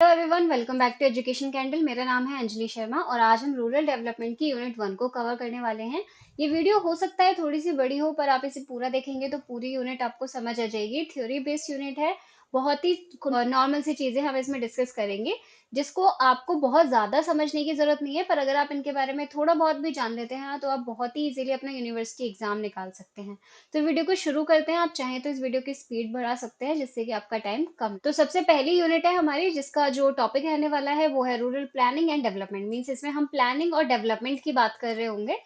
Hello everyone, welcome back to Education Candle. मेरा नाम है अंजलि शर्मा और आज हम रूरल डेवलपमेंट की यूनिट 1 को कवर करने वाले हैं। ये वीडियो हो सकता है थोड़ी सी बड़ी हो, पर आप इसे पूरा देखेंगे तो पूरी यूनिट आपको समझ आ जाएगी। थ्योरी बेस्ड यूनिट है, बहुत ही नॉर्मल सी चीजें हम इसमें डिस्कस करेंगे, जिसको आपको बहुत ज्यादा समझने की जरूरत नहीं है, पर अगर आप इनके बारे में थोड़ा बहुत भी जान लेते हैं तो आप बहुत ही इजीली अपना यूनिवर्सिटी एग्जाम निकाल सकते हैं। तो वीडियो को शुरू करते हैं। आप चाहें तो इस वीडियो की स्पीड बढ़ा सकते हैं जिससे कि आपका टाइम कम। तो सबसे पहली यूनिट है हमारी, जिसका जो टॉपिक रहने वाला है वो है rural planning and development. Means इसमें हम प्लानिंग और डेवलपमेंट की बात कर रहे होंगे।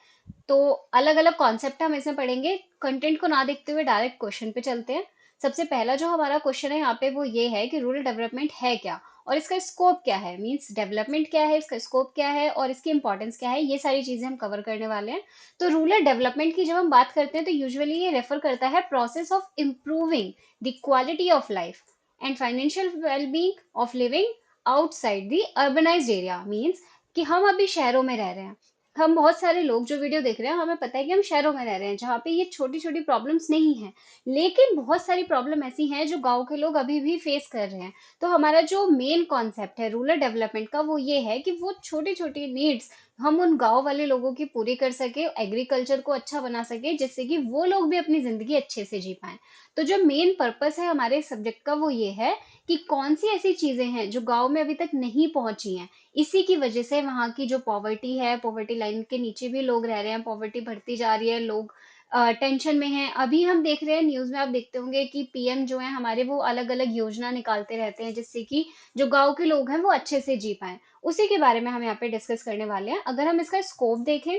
तो अलग अलग कॉन्सेप्ट हम इसमें पढ़ेंगे। कंटेंट को ना देखते हुए डायरेक्ट क्वेश्चन पे चलते हैं। सबसे पहला जो हमारा क्वेश्चन है यहाँ पे वो ये है कि रूरल डेवलपमेंट है क्या और इसका स्कोप क्या है। मींस डेवलपमेंट क्या है, इसका स्कोप क्या है और इसकी इंपॉर्टेंस क्या है, ये सारी चीजें हम कवर करने वाले हैं। तो रूरल डेवलपमेंट की जब हम बात करते हैं तो यूजुअली ये रेफर करता है process of improving the quality of life and financial wellbeing of living outside the urbanised area. Means कि हम अभी शहरों में रह रहे हैं। हम बहुत सारे लोग जो वीडियो देख रहे हैं, हमें पता है कि हम शहरों में रह रहे हैं जहाँ पे ये छोटी छोटी प्रॉब्लम्स नहीं है, लेकिन बहुत सारी प्रॉब्लम ऐसी हैं जो गांव के लोग अभी भी फेस कर रहे हैं। तो हमारा जो मेन कॉन्सेप्ट है रूरल डेवलपमेंट का वो ये है कि वो छोटी छोटी नीड्स हम उन गांव वाले लोगों की पूरी कर सके, एग्रीकल्चर को अच्छा बना सके, जिससे कि वो लोग भी अपनी जिंदगी अच्छे से जी पाए। तो जो मेन पर्पस है हमारे सब्जेक्ट का वो ये है कि कौन सी ऐसी चीजें हैं जो गांव में अभी तक नहीं पहुंची हैं। इसी की वजह से वहां की जो पॉवर्टी है, पॉवर्टी लाइन के नीचे भी लोग रह रहे हैं, पॉवर्टी बढ़ती जा रही है, लोग टेंशन में हैं। अभी हम देख रहे हैं न्यूज में, आप देखते होंगे कि पीएम जो है हमारे वो अलग अलग योजना निकालते रहते हैं जिससे कि जो गांव के लोग हैं वो अच्छे से जी पाए। उसी के बारे में हम यहाँ पे डिस्कस करने वाले हैं। अगर हम इसका स्कोप देखें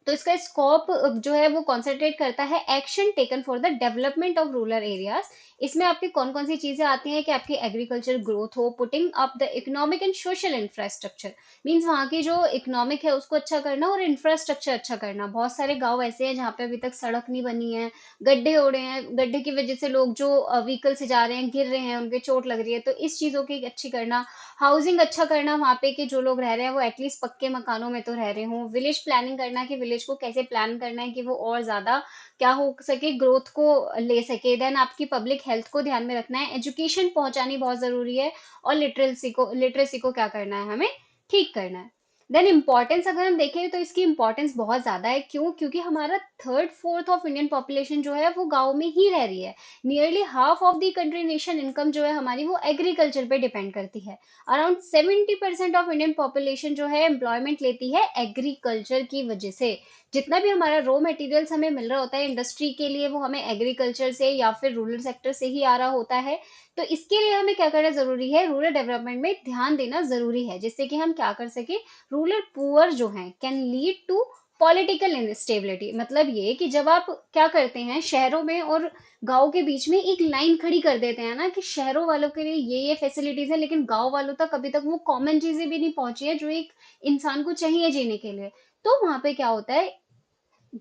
तो इसका स्कोप जो है वो कॉन्सेंट्रेट करता है action taken for the development of rural areas. इसमें आपकी कौन कौन सी चीजें आती हैं कि आपकी एग्रीकल्चर ग्रोथ हो, putting up the economic and social infrastructure. Means वहाँ की जो इकोनॉमिक है उसको अच्छा करना और इंफ्रास्ट्रक्चर अच्छा करना। बहुत सारे गांव ऐसे हैं जहाँ पे अभी तक सड़क नहीं बनी है, गड्ढे हो रहे हैं, गड्ढे की वजह से लोग जो व्हीकल से जा रहे हैं गिर रहे हैं, उनके चोट लग रही है। तो इस चीजों की अच्छी करना, हाउसिंग अच्छा करना, वहाँ पे कि जो लोग रह रहे हैं वो एटलीस्ट पक्के मकानों में तो रह रहे हों। विलेज प्लानिंग करना कि विलेज को कैसे प्लान करना है कि वो और ज्यादा क्या हो सके, ग्रोथ को ले सके। देन आपकी पब्लिक हेल्थ को ध्यान में रखना है, एजुकेशन पहुंचानी बहुत जरूरी है, और लिटरेसी को क्या करना है, हमें ठीक करना है। देन इंपॉर्टेंस अगर हम देखें तो इसकी इंपॉर्टेंस बहुत ज्यादा है। क्यों? क्योंकि हमारा third fourth of Indian population जो है वो गांव में ही रह रही है। Nearly half of the country nation income जो है हमारी वो एग्रीकल्चर पे डिपेंड करती है। अराउंड 70% ऑफ इंडियन पॉपुलेशन जो है एम्प्लॉयमेंट लेती है एग्रीकल्चर की वजह से। जितना भी हमारा रॉ मटेरियल्स हमें मिल रहा होता है इंडस्ट्री के लिए, वो हमें एग्रीकल्चर से या फिर रूरल सेक्टर से ही आ रहा होता है। तो इसके लिए हमें क्या करना जरूरी है, रूरल डेवलपमेंट में ध्यान देना जरूरी है, जिससे कि हम क्या कर सके, रूरल पुअर जो है can lead to political instability. मतलब ये कि जब आप क्या करते हैं शहरों में और गांव के बीच में एक लाइन खड़ी कर देते हैं ना कि शहरों वालों के लिए ये फैसिलिटीज है, लेकिन गांव वालों तक अभी तक वो कॉमन चीजें भी नहीं पहुंची है जो एक इंसान को चाहिए जीने के लिए। तो वहां पे क्या होता है,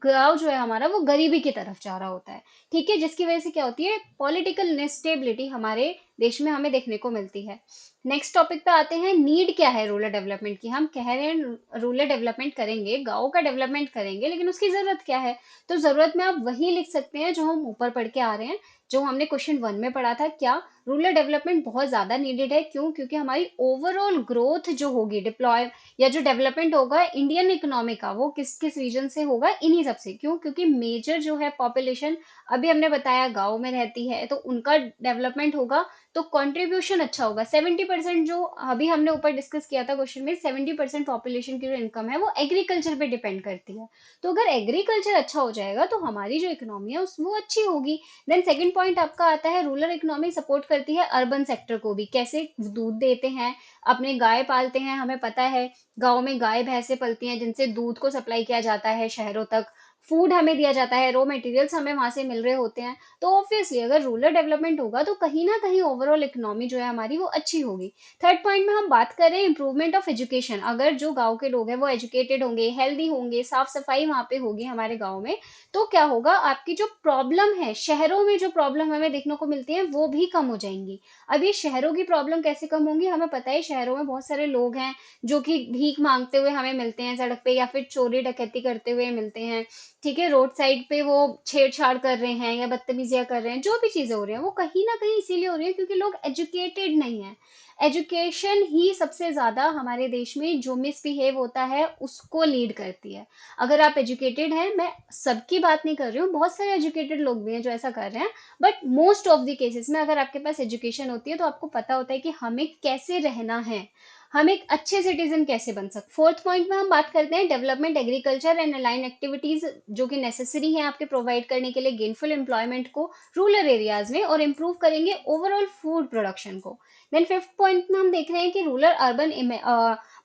गांव जो है हमारा वो गरीबी की तरफ जा रहा होता है। ठीक है, जिसकी वजह से क्या होती है, पॉलिटिकल इंस्टेबिलिटी हमारे देश में हमें देखने को मिलती है। नेक्स्ट टॉपिक पे आते हैं, नीड क्या है रूरल डेवलपमेंट की। हम कह रहे हैं रूरल डेवलपमेंट करेंगे, गांव का डेवलपमेंट करेंगे, लेकिन उसकी जरूरत क्या है। तो जरूरत में आप वही लिख सकते हैं जो हम ऊपर पढ़ के आ रहे हैं, जो हमने क्वेश्चन 1 में पढ़ा था। क्या? रूरल डेवलपमेंट बहुत ज्यादा नीडेड है। क्यों? क्योंकि हमारी ओवरऑल ग्रोथ जो होगी, डिप्लॉय या जो डेवलपमेंट होगा इंडियन इकोनॉमी का, वो किस किस रीजन से होगा, इन्हीं सबसे। क्यों? क्योंकि मेजर जो है पॉपुलेशन अभी हमने बताया गांव में रहती है, तो उनका डेवलपमेंट होगा तो कंट्रीब्यूशन अच्छा होगा। 70% जो अभी हमने ऊपर डिस्कस किया था क्वेश्चन में, 70% पॉपुलेशन की जो इनकम है वो एग्रीकल्चर पे डिपेंड करती है। तो अगर एग्रीकल्चर अच्छा हो जाएगा तो हमारी जो इकोनॉमी है वो अच्छी होगी। देन सेकंड पॉइंट आपका आता है, रूरल इकोनॉमी सपोर्ट करती है अर्बन सेक्टर को भी। कैसे? दूध देते हैं, अपने गाय पालते हैं, हमें पता है गांव में गाय भैंसे पलती हैं जिनसे दूध को सप्लाई किया जाता है शहरों तक। फूड हमें दिया जाता है, रॉ मटेरियल्स हमें वहां से मिल रहे होते हैं। तो ऑब्वियसली अगर रूरल डेवलपमेंट होगा तो कहीं ना कहीं ओवरऑल इकोनॉमी जो है हमारी वो अच्छी होगी। थर्ड पॉइंट में हम बात करें इंप्रूवमेंट ऑफ एजुकेशन। अगर जो गांव के लोग हैं वो एजुकेटेड होंगे, हेल्दी होंगे, साफ सफाई वहां पे होगी हमारे गांव में, तो क्या होगा, आपकी जो प्रॉब्लम है शहरों में, जो प्रॉब्लम हमें देखने को मिलती है वो भी कम हो जाएंगी। अब ये शहरों की प्रॉब्लम कैसे कम होंगी, हमें पता है शहरों में बहुत सारे लोग हैं जो कि भीख मांगते हुए हमें मिलते हैं सड़क पे, या फिर चोरी डकैती करते हुए मिलते हैं। ठीक है, रोड साइड पे वो छेड़छाड़ कर रहे हैं या बदतमीजियां कर रहे हैं, जो भी चीजें हो रही हैं वो कहीं ना कहीं इसीलिए हो रही है क्योंकि लोग एजुकेटेड नहीं है। एजुकेशन ही सबसे ज्यादा हमारे देश में जो मिसबिहेव होता है उसको लीड करती है। अगर आप एजुकेटेड हैं, मैं सबकी बात नहीं कर रही हूँ, बहुत सारे एजुकेटेड लोग भी हैं जो ऐसा कर रहे हैं, but most of the cases में अगर आपके पास एजुकेशन होती है तो आपको पता होता है कि हमें कैसे रहना है, हम एक अच्छे सिटीजन कैसे बन सकते। फोर्थ पॉइंट में हम बात करते हैं development agriculture and align activities जो कि नेसेसरी है आपके प्रोवाइड करने के लिए गेनफुल एम्प्लॉयमेंट को रूरल एरियाज में, और इम्प्रूव करेंगे ओवरऑल फूड प्रोडक्शन को। देन फिफ्थ पॉइंट में हम देख रहे हैं कि रूरल अर्बन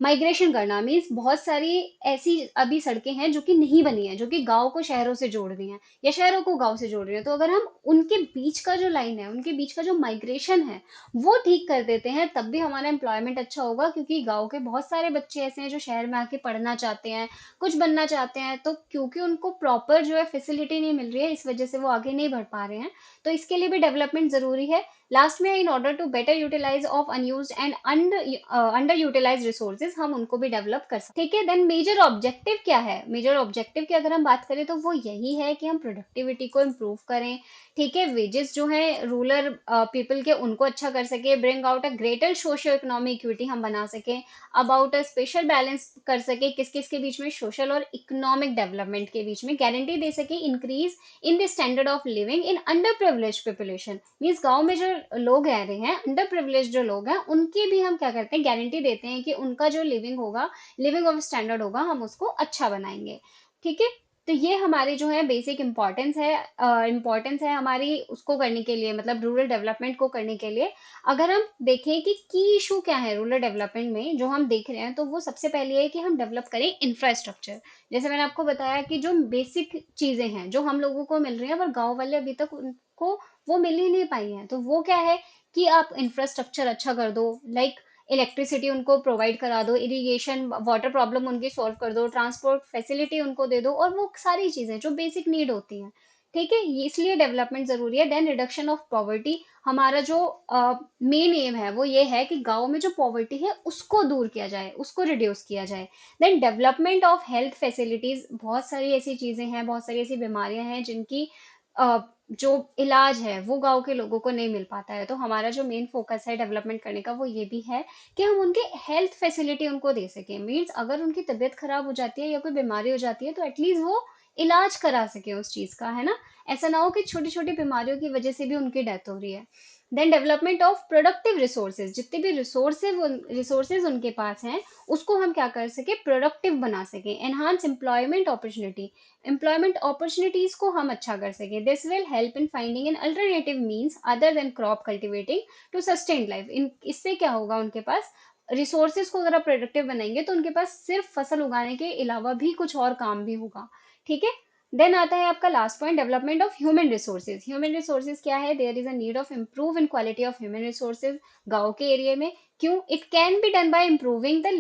माइग्रेशन करना मीन्स बहुत सारी ऐसी अभी सड़कें हैं जो कि नहीं बनी है, जो कि गांव को शहरों से जोड़ रही हैं या शहरों को गांव से जोड़ रही हैं। तो अगर हम उनके बीच का जो लाइन है, उनके बीच का जो माइग्रेशन है वो ठीक कर देते हैं, तब भी हमारा एम्प्लॉयमेंट अच्छा होगा, क्योंकि गांव के बहुत सारे बच्चे ऐसे हैं जो शहर में आके पढ़ना चाहते हैं, कुछ बनना चाहते हैं, तो क्योंकि उनको प्रॉपर जो है फैसिलिटी नहीं मिल रही है, इस वजह से वो आगे नहीं बढ़ पा रहे हैं। तो इसके लिए भी डेवलपमेंट जरूरी है। लास्ट में, in order to better utilize of unused and underutilize resources, हम उनको भी डेवलप कर सकते हैं। ठीक है, देन मेजर ऑब्जेक्टिव क्या है? मेजर ऑब्जेक्टिव की अगर हम बात करें तो वो यही है कि हम प्रोडक्टिविटी को इम्प्रूव करें। ठीक है, वेजेस जो है रूरल पीपल के उनको अच्छा कर सके, bring out a greater socio economic equity हम बना सके, अबाउट अ स्पेशल बैलेंस कर सके किस किस के बीच में, सोशल और इकोनॉमिक डेवलपमेंट के बीच में, गारंटी दे सके increase in the standard of living in under privilege population. Means गांव में जो लोग रह रहे हैं, अंडर प्रिविलेज जो लोग हैं, उनकी भी हम क्या करते हैं, गारंटी देते हैं कि उनका जो लिविंग होगा, लिविंग ऑफ स्टैंडर्ड होगा, हम उसको अच्छा बनाएंगे। ठीक है, तो ये हमारे जो है बेसिक इंपॉर्टेंस है हमारी उसको करने के लिए, मतलब रूरल डेवलपमेंट को करने के लिए। अगर हम देखें कि की इशू क्या है रूरल डेवलपमेंट में जो हम देख रहे हैं, तो वो सबसे पहले है कि हम डेवलप करें इंफ्रास्ट्रक्चर। जैसे मैंने आपको बताया कि जो बेसिक चीजें हैं जो हम लोगों को मिल रही हैं, पर गांव वाले अभी तक उनको वो मिल ही नहीं पाई हैं, तो वो क्या है कि आप इंफ्रास्ट्रक्चर अच्छा कर दो, लाइक इलेक्ट्रिसिटी उनको प्रोवाइड करा दो, इरिगेशन वाटर प्रॉब्लम उनकी सॉल्व कर दो, ट्रांसपोर्ट फैसिलिटी उनको दे दो, और वो सारी चीजें जो बेसिक नीड होती हैं। ठीक है, इसलिए डेवलपमेंट जरूरी है। देन रिडक्शन ऑफ पॉवर्टी, हमारा जो मेन एम है वो ये है कि गांव में जो पॉवर्टी है उसको दूर किया जाए, उसको रिड्यूस किया जाए। Then development of health facilities, बहुत सारी ऐसी चीजें हैं, बहुत सारी ऐसी बीमारियां हैं जिनकी जो इलाज है वो गांव के लोगों को नहीं मिल पाता है। तो हमारा जो मेन फोकस है डेवलपमेंट करने का वो ये भी है कि हम उनके हेल्थ फैसिलिटी उनको दे सकें। मीन्स अगर उनकी तबीयत खराब हो जाती है या कोई बीमारी हो जाती है तो एटलीस्ट वो इलाज करा सके उस चीज का, है ना। ऐसा ना हो कि छोटी छोटी बीमारियों की वजह से भी उनकी डेथ हो रही है। Then development of productive resources, जितने भी रिसोर्सेज उनके पास हैं उसको हम क्या कर सके, प्रोडक्टिव बना सके। एनहांस एम्प्लॉयमेंट अपॉर्चुनिटीज को हम अच्छा कर सके। This will help in finding an alternative means other than crop cultivating to sustain life. इन इससे क्या होगा, उनके पास रिसोर्सेज को अगर आप प्रोडक्टिव बनाएंगे तो उनके पास सिर्फ फसल उगाने के अलावा भी कुछ और काम भी होगा। ठीक है, देन आता है आपका last point, development of human resources. Human resources क्या है, there is a need of improve in quality of human resources गांव के एरिया में। क्यों? It can be done by improving the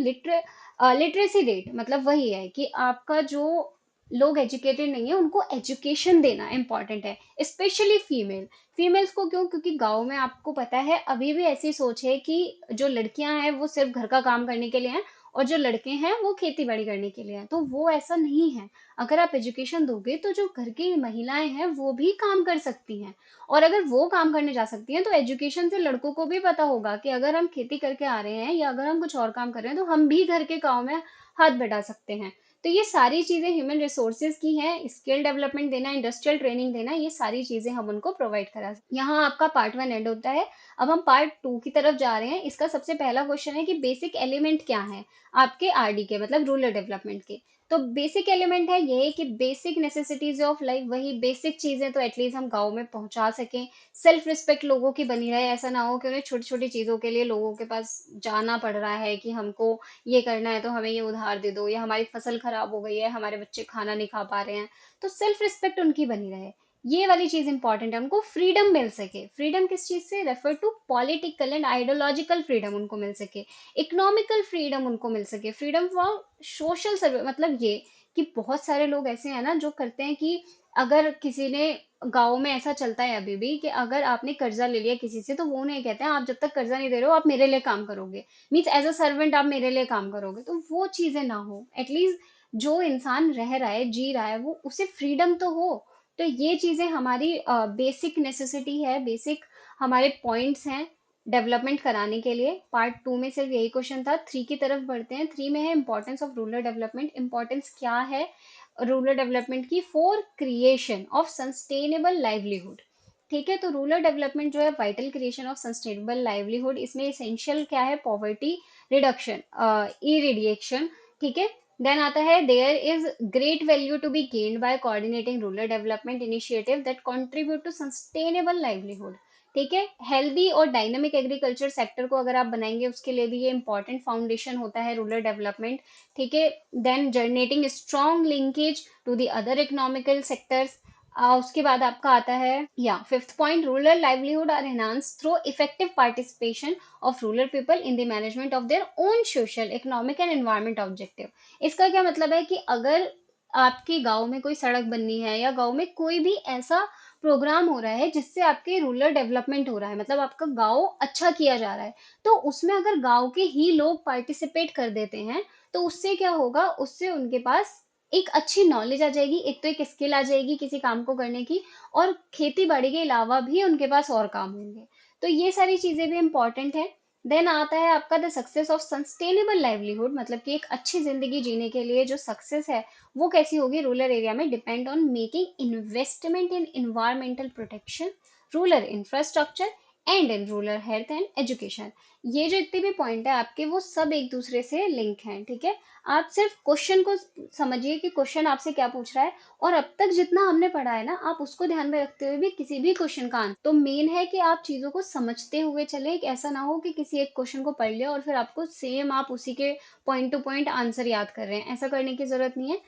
literacy rate, मतलब वही है कि आपका जो लोग एजुकेटेड नहीं है उनको एजुकेशन देना इंपॉर्टेंट है, स्पेशली फीमेल्स को। क्यों? क्योंकि गांव में आपको पता है अभी भी ऐसी सोच है कि जो लड़कियां हैं वो सिर्फ घर का काम करने के लिए हैं, और जो लड़के हैं वो खेती बाड़ी करने के लिए हैं। तो वो ऐसा नहीं है। अगर आप एजुकेशन दोगे तो जो घर की महिलाएं हैं वो भी काम कर सकती हैं, और अगर वो काम करने जा सकती हैं तो एजुकेशन से लड़कों को भी पता होगा कि अगर हम खेती करके आ रहे हैं या अगर हम कुछ और काम कर रहे हैं तो हम भी घर के काम में हाथ बटा सकते हैं। तो ये सारी चीजें ह्यूमन रिसोर्सेज की हैं, स्किल डेवलपमेंट देना, इंडस्ट्रियल ट्रेनिंग देना, ये सारी चीजें हम उनको प्रोवाइड करा सकते हैं। यहाँ आपका पार्ट 1 एंड होता है। अब हम पार्ट 2 की तरफ जा रहे हैं। इसका सबसे पहला क्वेश्चन है कि बेसिक एलिमेंट क्या है आपके आरडी के, मतलब रूरल डेवलपमेंट के। तो बेसिक एलिमेंट है ये कि बेसिक नेसेसिटीज ऑफ लाइफ, वही बेसिक चीजें तो एटलीस्ट हम गाँव में पहुंचा सकें। सेल्फ रिस्पेक्ट लोगों की बनी रहे, ऐसा ना हो कि उन्हें छोटी छोटी चीजों के लिए लोगों के पास जाना पड़ रहा है कि हमको ये करना है तो हमें ये उधार दे दो, या हमारी फसल खराब हो गई है, हमारे बच्चे खाना नहीं खा पा रहे हैं। तो सेल्फ रिस्पेक्ट उनकी बनी रहे, ये वाली चीज इंपॉर्टेंट है। उनको फ्रीडम मिल सके। फ्रीडम किस चीज से refer to, political and ideological freedom उनको मिल सके, इकोनॉमिकल फ्रीडम उनको मिल सके, फ्रीडम फॉर सोशल सर्वे। मतलब ये कि बहुत सारे लोग ऐसे हैं ना जो करते हैं कि अगर किसी ने, गाँव में ऐसा चलता है अभी भी कि अगर आपने कर्जा ले लिया किसी से तो वो नहीं कहते हैं आप जब तक कर्जा नहीं दे रहे हो आप मेरे लिए काम करोगे, मीन्स एज अ सर्वेंट आप मेरे लिए काम करोगे। तो वो चीजें ना हो, एटलीस्ट जो इंसान रह रहा है, जी रहा है, वो उसे फ्रीडम तो हो। तो ये चीजें हमारी बेसिक नेसेसिटी है, बेसिक हमारे पॉइंट्स हैं डेवलपमेंट कराने के लिए। पार्ट 2 में सिर्फ यही क्वेश्चन था। 3 की तरफ बढ़ते हैं। 3 में है importance of rural development. Importance क्या है रूरल डेवलपमेंट की for creation of sustainable livelihood. ठीक है, तो रूरल डेवलपमेंट जो है vital creation of sustainable livelihood, इसमें इसेंशियल क्या है, पॉवर्टी रिडक्शन, इरिडिएशन। ठीक है, देन आता है there is great value to be gained by coordinating rural development initiative that contribute to sustainable livelihood. ठीक है, हेल्दी और डायनामिक एग्रीकल्चर सेक्टर को अगर आप बनाएंगे, उसके लिए भी ये इंपॉर्टेंट फाउंडेशन होता है रूरल डेवलपमेंट। ठीक है, then generating strong linkage to the other economical sectors. उसके बाद आपका आता है या fifth point, rural livelihood are enhance through effective participation of rural people in the management of their own social economic and environment objective. इसका क्या मतलब है कि अगर आपके गांव में कोई सड़क बननी है या गांव में कोई भी ऐसा प्रोग्राम हो रहा है जिससे आपके रूरल डेवलपमेंट हो रहा है, मतलब आपका गांव अच्छा किया जा रहा है, तो उसमें अगर गांव के ही लोग पार्टिसिपेट कर देते हैं, तो उससे क्या होगा, उससे उनके पास एक अच्छी नॉलेज आ जाएगी, एक तो एक स्किल आ जाएगी किसी काम को करने की, और खेती बाड़ी के अलावा भी उनके पास और काम होंगे। तो ये सारी चीजें भी इंपॉर्टेंट है। देन आता है आपका the success of sustainable livelihood, मतलब कि एक अच्छी जिंदगी जीने के लिए जो सक्सेस है वो कैसी होगी रूरल एरिया में, depend on making investment in environmental protection, rural infrastructure and in rural health and education. ये जो इतने भी पॉइंट है आपके, वो सब एक दूसरे से लिंक हैं। ठीक है, आप सिर्फ क्वेश्चन को समझिए कि क्वेश्चन आपसे क्या पूछ रहा है, और अब तक जितना हमने पढ़ा है ना, आप उसको ध्यान में रखते हुए भी किसी भी क्वेश्चन का आंसर, तो मेन है कि आप चीजों को समझते हुए चले। एक ऐसा ना हो कि किसी एक क्वेश्चन को पढ़ लिया और फिर आपको सेम आप उसी के पॉइंट टू पॉइंट आंसर याद कर रहे हैं, ऐसा करने की जरूरत नहीं है।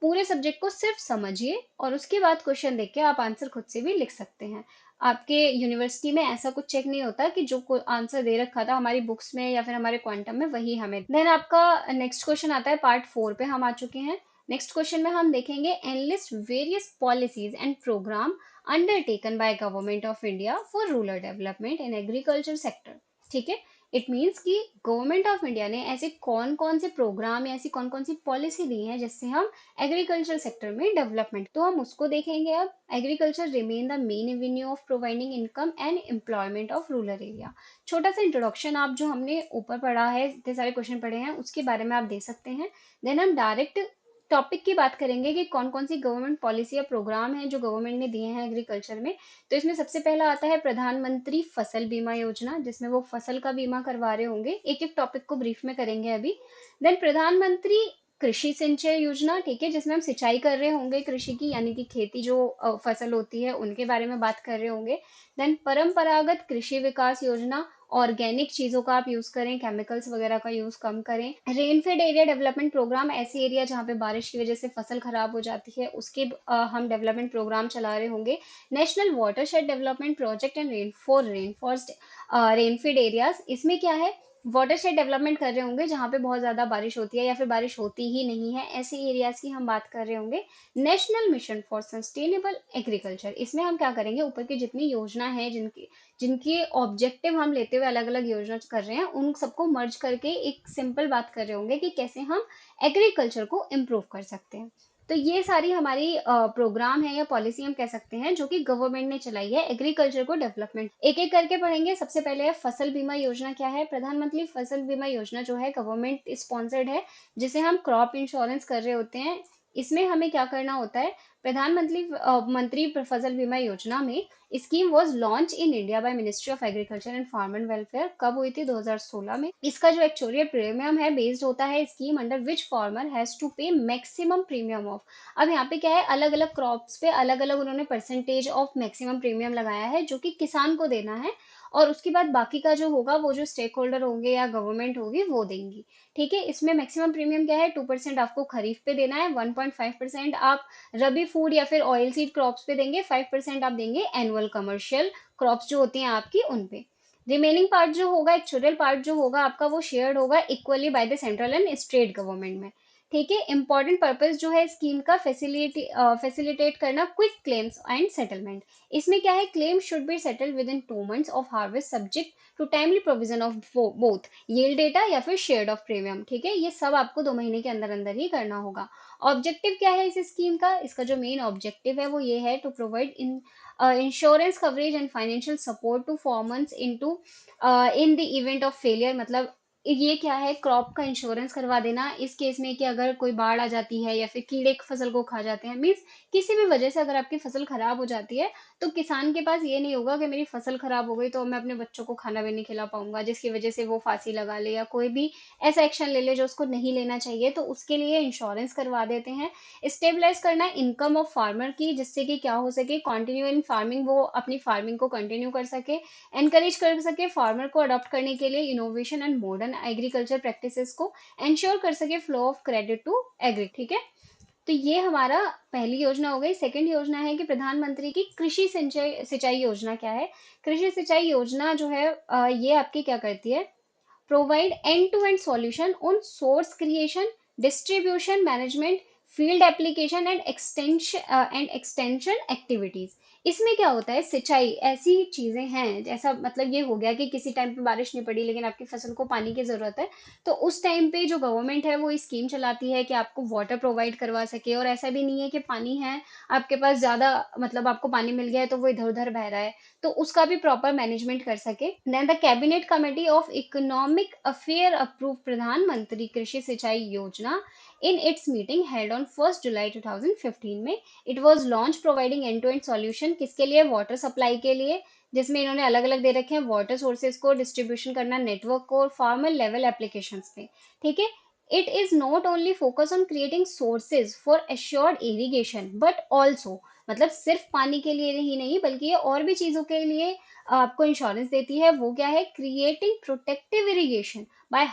पूरे सब्जेक्ट को सिर्फ समझिए और उसके बाद क्वेश्चन देख के आप आंसर खुद से भी लिख सकते हैं। आपके यूनिवर्सिटी में ऐसा कुछ चेक नहीं होता कि जो आंसर दे रखा था हमारी बुक्स में या फिर हमारे क्वांटम में वही हमें। देन आपका नेक्स्ट क्वेश्चन आता है, पार्ट 4 पे हम आ चुके हैं। नेक्स्ट क्वेश्चन में हम देखेंगे enlist various policies and program undertaken by government of India for rural development in agriculture sector. ठीक है, इट मीन्स कि गवर्नमेंट ऑफ इंडिया ने ऐसे कौन कौन से प्रोग्राम या ऐसी कौन कौन सी पॉलिसी दी है जिससे हम एग्रीकल्चर सेक्टर में डेवलपमेंट, तो हम उसको देखेंगे अब। Agriculture remain the main Avenue of providing income and employment of rural area. छोटा सा इंट्रोडक्शन आप जो हमने ऊपर पढ़ा है, इतने सारे क्वेश्चन पढ़े हैं, उसके बारे में आप दे सकते हैं। देन हम डायरेक्ट टॉपिक की बात करेंगे कि कौन कौन सी गवर्नमेंट पॉलिसी या प्रोग्राम है जो गवर्नमेंट ने दिए हैं एग्रीकल्चर में। तो इसमें सबसे पहला आता है प्रधानमंत्री फसल बीमा योजना, जिसमें वो फसल का बीमा करवा रहे होंगे। एक एक टॉपिक को ब्रीफ में करेंगे अभी। देन प्रधानमंत्री कृषि सिंचाई योजना, ठीक है, जिसमें हम सिंचाई कर रहे होंगे कृषि की, यानी कि खेती जो फसल होती है उनके बारे में बात कर रहे होंगे। देन परंपरागत कृषि विकास योजना, ऑर्गेनिक चीजों का आप यूज करें, केमिकल्स वगैरह का यूज कम करें। रेनफेड एरिया डेवलपमेंट प्रोग्राम, ऐसे एरिया जहाँ पे बारिश की वजह से फसल खराब हो जाती है उसके हम डेवलपमेंट प्रोग्राम चला रहे होंगे। National watershed development project and rainforest rainfed areas, इसमें क्या है, वाटरशेड डेवलपमेंट कर रहे होंगे जहाँ पे बहुत ज्यादा बारिश होती है या फिर बारिश होती ही नहीं है, ऐसे एरियाज की हम बात कर रहे होंगे। National mission for sustainable agriculture, इसमें हम क्या करेंगे, ऊपर की जितनी योजना है जिनकी जिनके ऑब्जेक्टिव हम लेते हुए अलग अलग योजना कर रहे हैं, उन सबको मर्ज करके एक सिंपल बात कर रहे होंगे कि कैसे हम एग्रीकल्चर को इम्प्रूव कर सकते हैं। तो ये सारी हमारी प्रोग्राम है या पॉलिसी हम कह सकते हैं जो कि गवर्नमेंट ने चलाई है एग्रीकल्चर को डेवलपमेंट। एक एक करके पढ़ेंगे। सबसे पहले है फसल बीमा योजना। क्या है, प्रधानमंत्री फसल बीमा योजना जो है गवर्नमेंट स्पॉन्सर्ड है, जिसे हम क्रॉप इंश्योरेंस कर रहे होते हैं। इसमें हमें क्या करना होता है, प्रधानमंत्री मंत्री फसल बीमा योजना में scheme was launch in India by ministry of agriculture and farmer welfare. कब हुई थी, 2016 में। इसका जो एक्चुअल प्रीमियम है बेस्ड होता है scheme under which farmer has to pay maximum premium of. अब यहाँ पे क्या है, अलग अलग क्रॉप्स पे अलग अलग उन्होंने परसेंटेज ऑफ मैक्सिमम प्रीमियम लगाया है जो कि किसान को देना है, और उसके बाद बाकी का जो होगा वो जो स्टेक होल्डर होंगे या गवर्नमेंट होगी वो देंगी। ठीक है, इसमें मैक्सिमम प्रीमियम क्या है, 2% आपको खरीफ पे देना है, 1.5% आप रबी फूड या फिर ऑयल सीड क्रॉप्स पे देंगे, 5% आप देंगे एनुअल कमर्शियल क्रॉप्स जो होती हैं आपकी उन पे। रिमेनिंग पार्ट जो होगा, एक्चुअल पार्ट जो होगा आपका, वो शेयर्ड होगा equally by the central and state government में। ठीक है। इंपॉर्टेंट पर्पस जो है स्कीम का फैसिलिटेट करना क्विक क्लेम्स एंड सेटलमेंट। इसमें क्या है, claim should be settled within 2 months of harvest subject to timely provision of both yield data या फिर शेयर्ड ऑफ प्रीमियम। ठीक है, ये सब आपको 2 महीने के अंदर अंदर ही करना होगा। ऑब्जेक्टिव क्या है इस स्कीम का, इसका जो मेन ऑब्जेक्टिव है वो ये है to provide in insurance coverage and financial support to farmers in the event of failure. मतलब ये क्या है, क्रॉप का इंश्योरेंस करवा देना इस केस में कि अगर कोई बाढ़ आ जाती है या फिर कीड़े फसल को खा जाते हैं, मीन्स किसी भी वजह से अगर आपकी फसल खराब हो जाती है, तो किसान के पास ये नहीं होगा कि मेरी फसल खराब हो गई तो मैं अपने बच्चों को खाना भी नहीं खिला पाऊंगा, जिसकी वजह से वो फांसी लगा ले या कोई भी ऐसा एक्शन ले ले जो उसको नहीं लेना चाहिए, तो उसके लिए इंश्योरेंस करवा देते हैं। स्टेबलाइज करना इनकम ऑफ फार्मर की, जिससे कि क्या हो सके, कंटिन्यू इन फार्मिंग, वो अपनी फार्मिंग को कंटिन्यू कर सके। एनकरेज कर सके फार्मर को अडॉप्ट करने के लिए innovation and modern agriculture practices को। एंश्योर कर सके flow of credit to agri. ठीक है, तो ये हमारा पहली योजना हो गई। सेकंड योजना है कि प्रधानमंत्री की कृषि सिंचाई सिंचाई योजना क्या है। कृषि सिंचाई योजना जो है ये आपकी क्या करती है, provide end-to-end solution on source creation, distribution management, field application and extension activities। इसमें क्या होता है, सिंचाई ऐसी चीजें हैं, जैसा मतलब ये हो गया कि किसी टाइम पे बारिश नहीं पड़ी लेकिन आपकी फसल को पानी की जरूरत है, तो उस टाइम पे जो गवर्नमेंट है वो स्कीम चलाती है कि आपको वाटर प्रोवाइड करवा सके। और ऐसा भी नहीं है कि पानी है आपके पास ज्यादा, मतलब आपको पानी मिल गया है तो वो इधर उधर बह रहा है, तो उसका भी प्रॉपर मैनेजमेंट कर सके। Then the cabinet committee of economic affair approve Pradhanmantri Krishi Sinchai Yojana in its meeting held on 1 July 2015 में। It was launch providing end to end solution किसके लिए, वाटर सप्लाई के लिए, जिसमें इन्होंने अलग अलग दे रखे हैं, वाटर सोर्सेज को डिस्ट्रीब्यूशन करना, नेटवर्क को, और फार्मर लेवल एप्लीकेशंस पे। ठीक है, it is not only focus on creating sources for assured irrigation but also, मतलब सिर्फ पानी के लिए ही नहीं बल्कि ये और भी चीजों के लिए आपको इंश्योरेंस देती है। वो क्या है, क्रिएटिंग प्रोटेक्टिव इरिगेशन बाय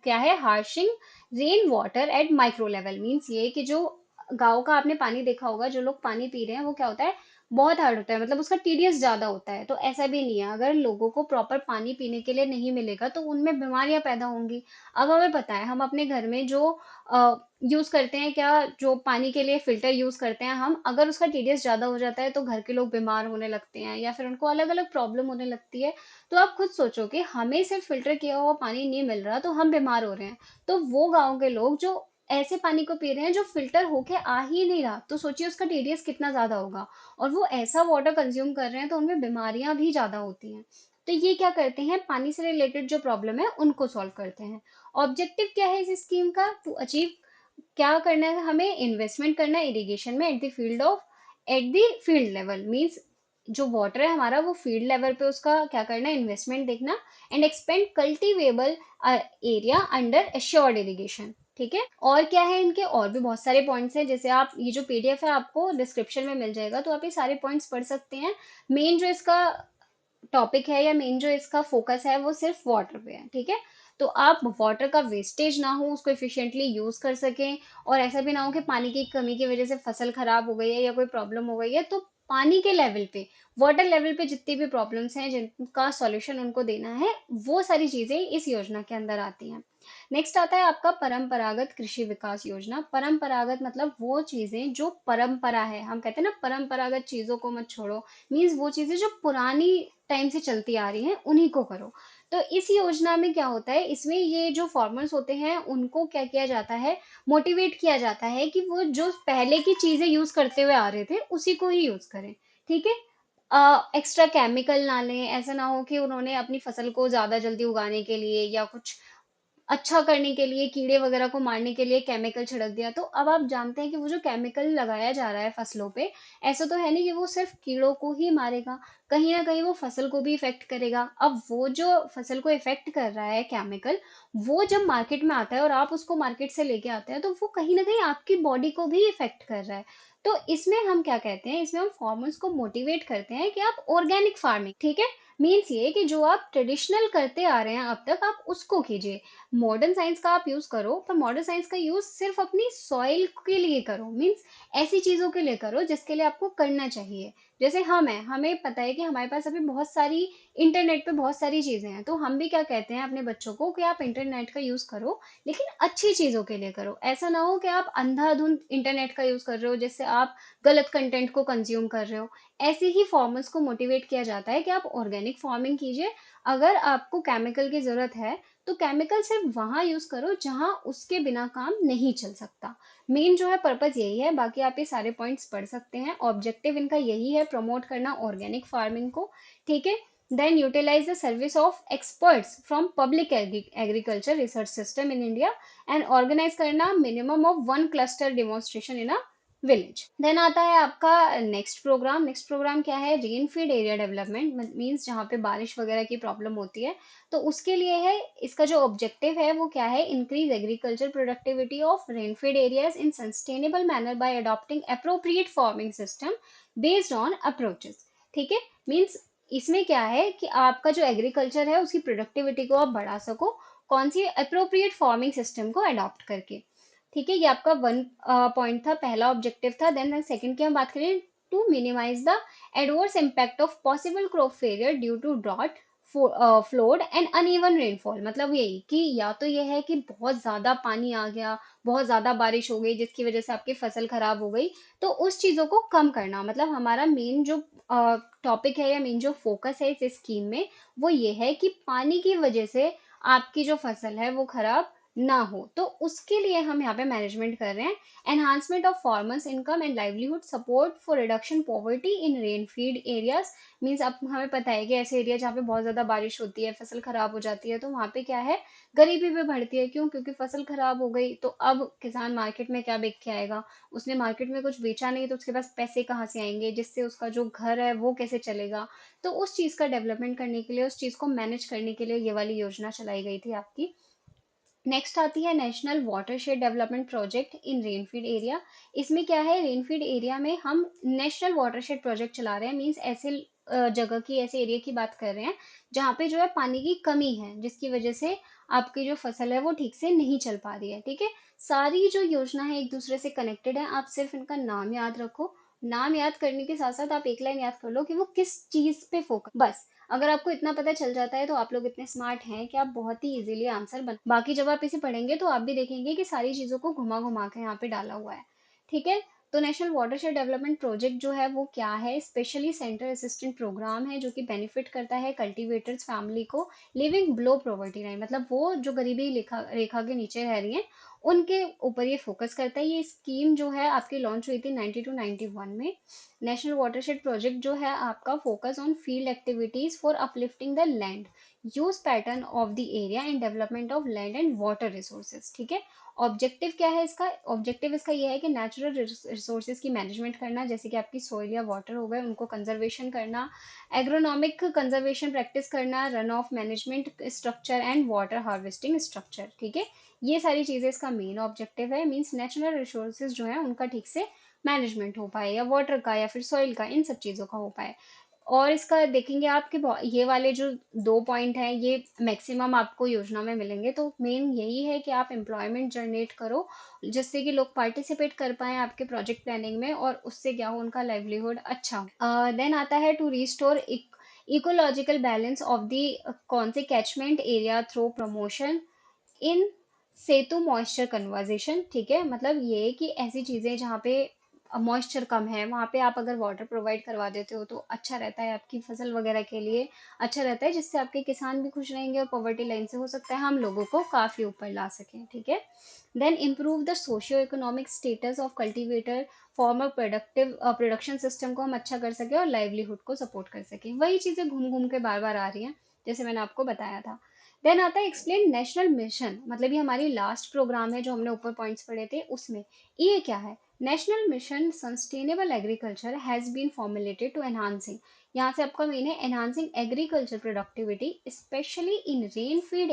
क्या है, harvesting rain water at micro level. Means ये कि जो गाँव का आपने पानी देखा होगा, जो लोग पानी पी रहे हैं वो क्या होता है, बहुत हार्ड होता है, मतलब उसका टीडीएस ज्यादा होता है। तो ऐसा भी नहीं है, अगर लोगों को प्रॉपर पानी पीने के लिए नहीं मिलेगा तो उनमें बीमारियां पैदा होंगी। अब हमें पता है, हम अपने घर में जो यूज करते हैं, क्या जो पानी के लिए फिल्टर यूज करते हैं हम, अगर उसका टीडीएस ज्यादा हो जाता है तो घर के लोग बीमार होने लगते हैं या फिर उनको अलग अलग प्रॉब्लम होने लगती है। तो आप खुद सोचो कि हमें सिर्फ फिल्टर किया हुआ पानी नहीं मिल रहा तो हम बीमार हो रहे हैं, तो वो गांव के लोग जो ऐसे पानी को पी रहे हैं जो फिल्टर होके आ ही नहीं रहा, तो सोचिए उसका टीडीएस कितना ज्यादा होगा। और वो ऐसा वाटर कंज्यूम कर रहे हैं तो उनमें बीमारियां भी ज्यादा होती हैं। तो ये क्या करते हैं, पानी से रिलेटेड जो प्रॉब्लम है उनको सॉल्व करते हैं। ऑब्जेक्टिव क्या है इस स्कीम का, टू अचीव, क्या करना है हमें, इन्वेस्टमेंट करना है इरिगेशन में at the field level. Means जो वाटर है हमारा वो फील्ड लेवल पे उसका क्या करना है, इन्वेस्टमेंट देखना। And expand cultivable area under assured irrigation. ठीक है, और क्या है इनके, और भी बहुत सारे पॉइंट्स हैं, जैसे आप ये जो पीडीएफ है आपको डिस्क्रिप्शन में मिल जाएगा, तो आप ये सारे पॉइंट्स पढ़ सकते हैं। मेन जो इसका टॉपिक है या मेन जो इसका फोकस है वो सिर्फ वाटर पे है। ठीक है, तो आप वाटर का वेस्टेज ना हो, उसको इफिशिएंटली यूज कर सकें, और ऐसा भी ना हो कि पानी की कमी की वजह से फसल खराब हो गई है या कोई प्रॉब्लम हो गई है, तो पानी के लेवल पे, वाटर लेवल पे जितनी भी प्रॉब्लम्स हैं जिनका सॉल्यूशन उनको देना है, वो सारी चीजें इस योजना के अंदर आती हैं। नेक्स्ट आता है आपका परंपरागत कृषि विकास योजना। परंपरागत मतलब वो चीजें जो परंपरा है, हम कहते हैं ना परंपरागत चीजों को मत छोड़ो, मीन्स वो चीजें जो पुरानी टाइम से चलती आ रही हैं उन्हीं को करो। तो इस योजना में क्या होता है, इसमें ये जो फार्मर्स होते हैं उनको क्या किया जाता है, मोटिवेट किया जाता है कि वो जो पहले की चीजें यूज करते हुए आ रहे थे उसी को ही यूज करें। ठीक है, एक्स्ट्रा केमिकल ना लें, ऐसा ना हो कि उन्होंने अपनी फसल को ज्यादा जल्दी उगाने के लिए या कुछ अच्छा करने के लिए, कीड़े वगैरह को मारने के लिए केमिकल छिड़क दिया। तो अब आप जानते हैं कि वो जो केमिकल लगाया जा रहा है फसलों पे, ऐसा तो है नहीं कि वो सिर्फ कीड़ों को ही मारेगा, कहीं ना कहीं वो फसल को भी इफेक्ट करेगा। अब वो जो फसल को इफेक्ट कर रहा है केमिकल, वो जब मार्केट में आता है और आप उसको मार्केट से लेके आते हैं, तो वो कहीं ना कहीं आपकी बॉडी को भी इफेक्ट कर रहा है। तो इसमें हम क्या कहते हैं, इसमें हम फार्मर्स को मोटिवेट करते हैं कि आप ऑर्गेनिक फार्मिंग, ठीक है, मीन्स ये कि जो आप ट्रेडिशनल करते आ रहे हैं अब तक, आप उसको कीजिए। मॉडर्न साइंस का आप यूज करो, पर मॉडर्न साइंस का यूज सिर्फ अपनी सॉइल के लिए करो। मीन्स ऐसी चीजों के लिए करो जिसके लिए आपको करना चाहिए। जैसे हमें पता है कि हमारे पास अभी बहुत सारी इंटरनेट पे बहुत सारी चीजें हैं, तो हम भी क्या कहते हैं अपने बच्चों को कि आप इंटरनेट का यूज करो, लेकिन अच्छी चीजों के लिए करो। ऐसा ना हो कि आप अंधाधुंध इंटरनेट का यूज कर रहे हो जिससे आप गलत कंटेंट को कंज्यूम कर रहे हो। ऐसे ही फार्मर्स को मोटिवेट किया जाता है कि आप ऑर्गेनिक फार्मिंग कीजिए। अगर आपको केमिकल की जरूरत है तो केमिकल सिर्फ वहां यूज करो जहां उसके बिना काम नहीं चल सकता। मेन जो है पर्पस यही है, बाकी आप ये सारे पॉइंट्स पढ़ सकते हैं। ऑब्जेक्टिव इनका यही है, प्रमोट करना ऑर्गेनिक फार्मिंग को। ठीक है। Then utilise the service of experts from public agriculture research system in India, and organise करना minimum of 1 cluster demonstration in a village. Then आता है आपका नेक्स्ट प्रोग्राम। नेक्स्ट प्रोग्राम क्या है? Rain fed area development. Means जहाँ पे बारिश वगैरह की प्रॉब्लम होती है, तो उसके लिए है। इसका जो ऑब्जेक्टिव है वो क्या है? Increase agriculture productivity of rain feed areas in sustainable manner bye adopting appropriate farming system based on approaches. ठीक है। मीन्स इसमें क्या है कि आपका जो एग्रीकल्चर है उसकी प्रोडक्टिविटी को आप बढ़ा सको, कौन सी? अप्रोप्रिएट फार्मिंग सिस्टम को अडॉप्ट करके। ठीक है, ये आपका वन पॉइंट था, पहला ऑब्जेक्टिव था। देन सेकंड की हम बात करें, to minimize the adverse impact of possible crop failure due to drought, flood and uneven rainfall. मतलब यही कि या तो ये है कि बहुत ज्यादा पानी आ गया, बहुत ज्यादा बारिश हो गई जिसकी वजह से आपकी फसल खराब हो गई, तो उस चीजों को कम करना। मतलब हमारा मेन जो टॉपिक है या मेन जो फोकस है इस स्कीम में, वो ये है कि पानी की वजह से आपकी जो फसल है वो खराब ना हो। तो उसके लिए हम यहाँ पे मैनेजमेंट कर रहे हैं। Enhancement of farmers income and livelihood, support for reduction poverty in rain feed areas. Means अब हमें पता है कि ऐसे एरिया जहाँ पे बहुत ज्यादा बारिश होती है, फसल खराब हो जाती है, तो वहां पे क्या है? गरीबी भी बढ़ती है। क्यों? क्योंकि फसल खराब हो गई तो अब किसान मार्केट में क्या बेच के आएगा? उसने मार्केट में कुछ बेचा नहीं तो उसके पास पैसे कहाँ से आएंगे, जिससे उसका जो घर है वो कैसे चलेगा? तो उस चीज का डेवलपमेंट करने के लिए, उस चीज को मैनेज करने के लिए ये वाली योजना चलाई गई थी आपकी। नेक्स्ट आती है national watershed development project in rainfed area. इसमें क्या है? रेनफीड एरिया में हम नेशनल वाटरशेड प्रोजेक्ट चला रहे हैं। मींस ऐसे जगह की, ऐसे एरिया की बात कर रहे हैं जहाँ पे जो है पानी की कमी है, जिसकी वजह से आपकी जो फसल है वो ठीक से नहीं चल पा रही है। ठीक है। सारी जो योजना है एक दूसरे से कनेक्टेड है, आप सिर्फ इनका नाम याद रखो। नाम याद करने के साथ साथ आप एक लाइन याद कर लो कि वो किस चीज पे फोकस, बस। अगर आपको इतना पता चल जाता है तो आप लोग इतने स्मार्ट हैं कि आप बहुत ही इजीली आंसर बन, बाकी जब आप इसे पढ़ेंगे तो आप भी देखेंगे कि सारी चीजों को घुमा घुमा के यहाँ पे डाला हुआ है। ठीक है। तो नेशनल वाटरशेड डेवलपमेंट प्रोजेक्ट जो है वो क्या है? स्पेशली सेंटर असिस्टेंट प्रोग्राम है जो कि बेनिफिट करता है कल्टीवेटर्स फैमिली को लिविंग बिलो पॉवर्टी लाइन। मतलब वो जो गरीबी रेखा रेखा के नीचे रह रही हैं, उनके ऊपर ये फोकस करता है। ये स्कीम जो है आपकी लॉन्च हुई थी 92-91 में। नेशनल वाटरशेड प्रोजेक्ट जो है आपका focus on field activities for uplifting the land use pattern of the area and development of land and water resources. ठीक है। ऑब्जेक्टिव क्या है इसका? ऑब्जेक्टिव इसका ये है कि नेचुरल रिसोर्सेज की मैनेजमेंट करना, जैसे कि आपकी सोइल या वाटर हो गए, उनको कंजर्वेशन करना, एग्रोनॉमिक कंजर्वेशन प्रैक्टिस करना, run of management structure and water harvesting structure. ठीक है। ये सारी चीजें इसका मेन ऑब्जेक्टिव है। मीन्स नेचुरल रिसोर्सेज जो है उनका ठीक से मैनेजमेंट हो पाए, या वाटर का या फिर सॉइल का, इन सब चीज़ों का हो पाए। और इसका देखेंगे आपके ये वाले जो 2 पॉइंट हैं ये मैक्सिमम आपको योजना में मिलेंगे। तो मेन यही है कि आप एम्प्लॉयमेंट जनरेट करो जिससे कि लोग पार्टिसिपेट कर पाए आपके प्रोजेक्ट प्लानिंग में, और उससे क्या हो? उनका लाइवलीहुड अच्छा हो। देन आता है to restore ecological balance of the कौन से catchment area through promotion in situ moisture conservation. ठीक है। मतलब ये कि ऐसी चीजें जहाँ पे मॉइस्चर कम है वहां पे आप अगर वाटर प्रोवाइड करवा देते हो तो अच्छा रहता है, आपकी फसल वगैरह के लिए अच्छा रहता है, जिससे आपके किसान भी खुश रहेंगे और पॉवर्टी लाइन से हो सकता है हम लोगों को काफी ऊपर ला सकें। ठीक है। Then improve the socio economic status of cultivator, farmer productive production system को हम अच्छा कर सके और लाइवलीहुड को सपोर्ट कर सके। वही चीजें घूम घूम के बार बार आ रही हैं जैसे मैंने आपको बताया था। देन आता है एक्सप्लेन नेशनल मिशन। मतलब ये हमारी लास्ट प्रोग्राम है जो हमने ऊपर पॉइंट्स पढ़े थे उसमें। ये क्या है? National mission sustainable agriculture has been formulated to enhancing, यहाँ से आपका मेन है enhancing agriculture productivity specially in rain fed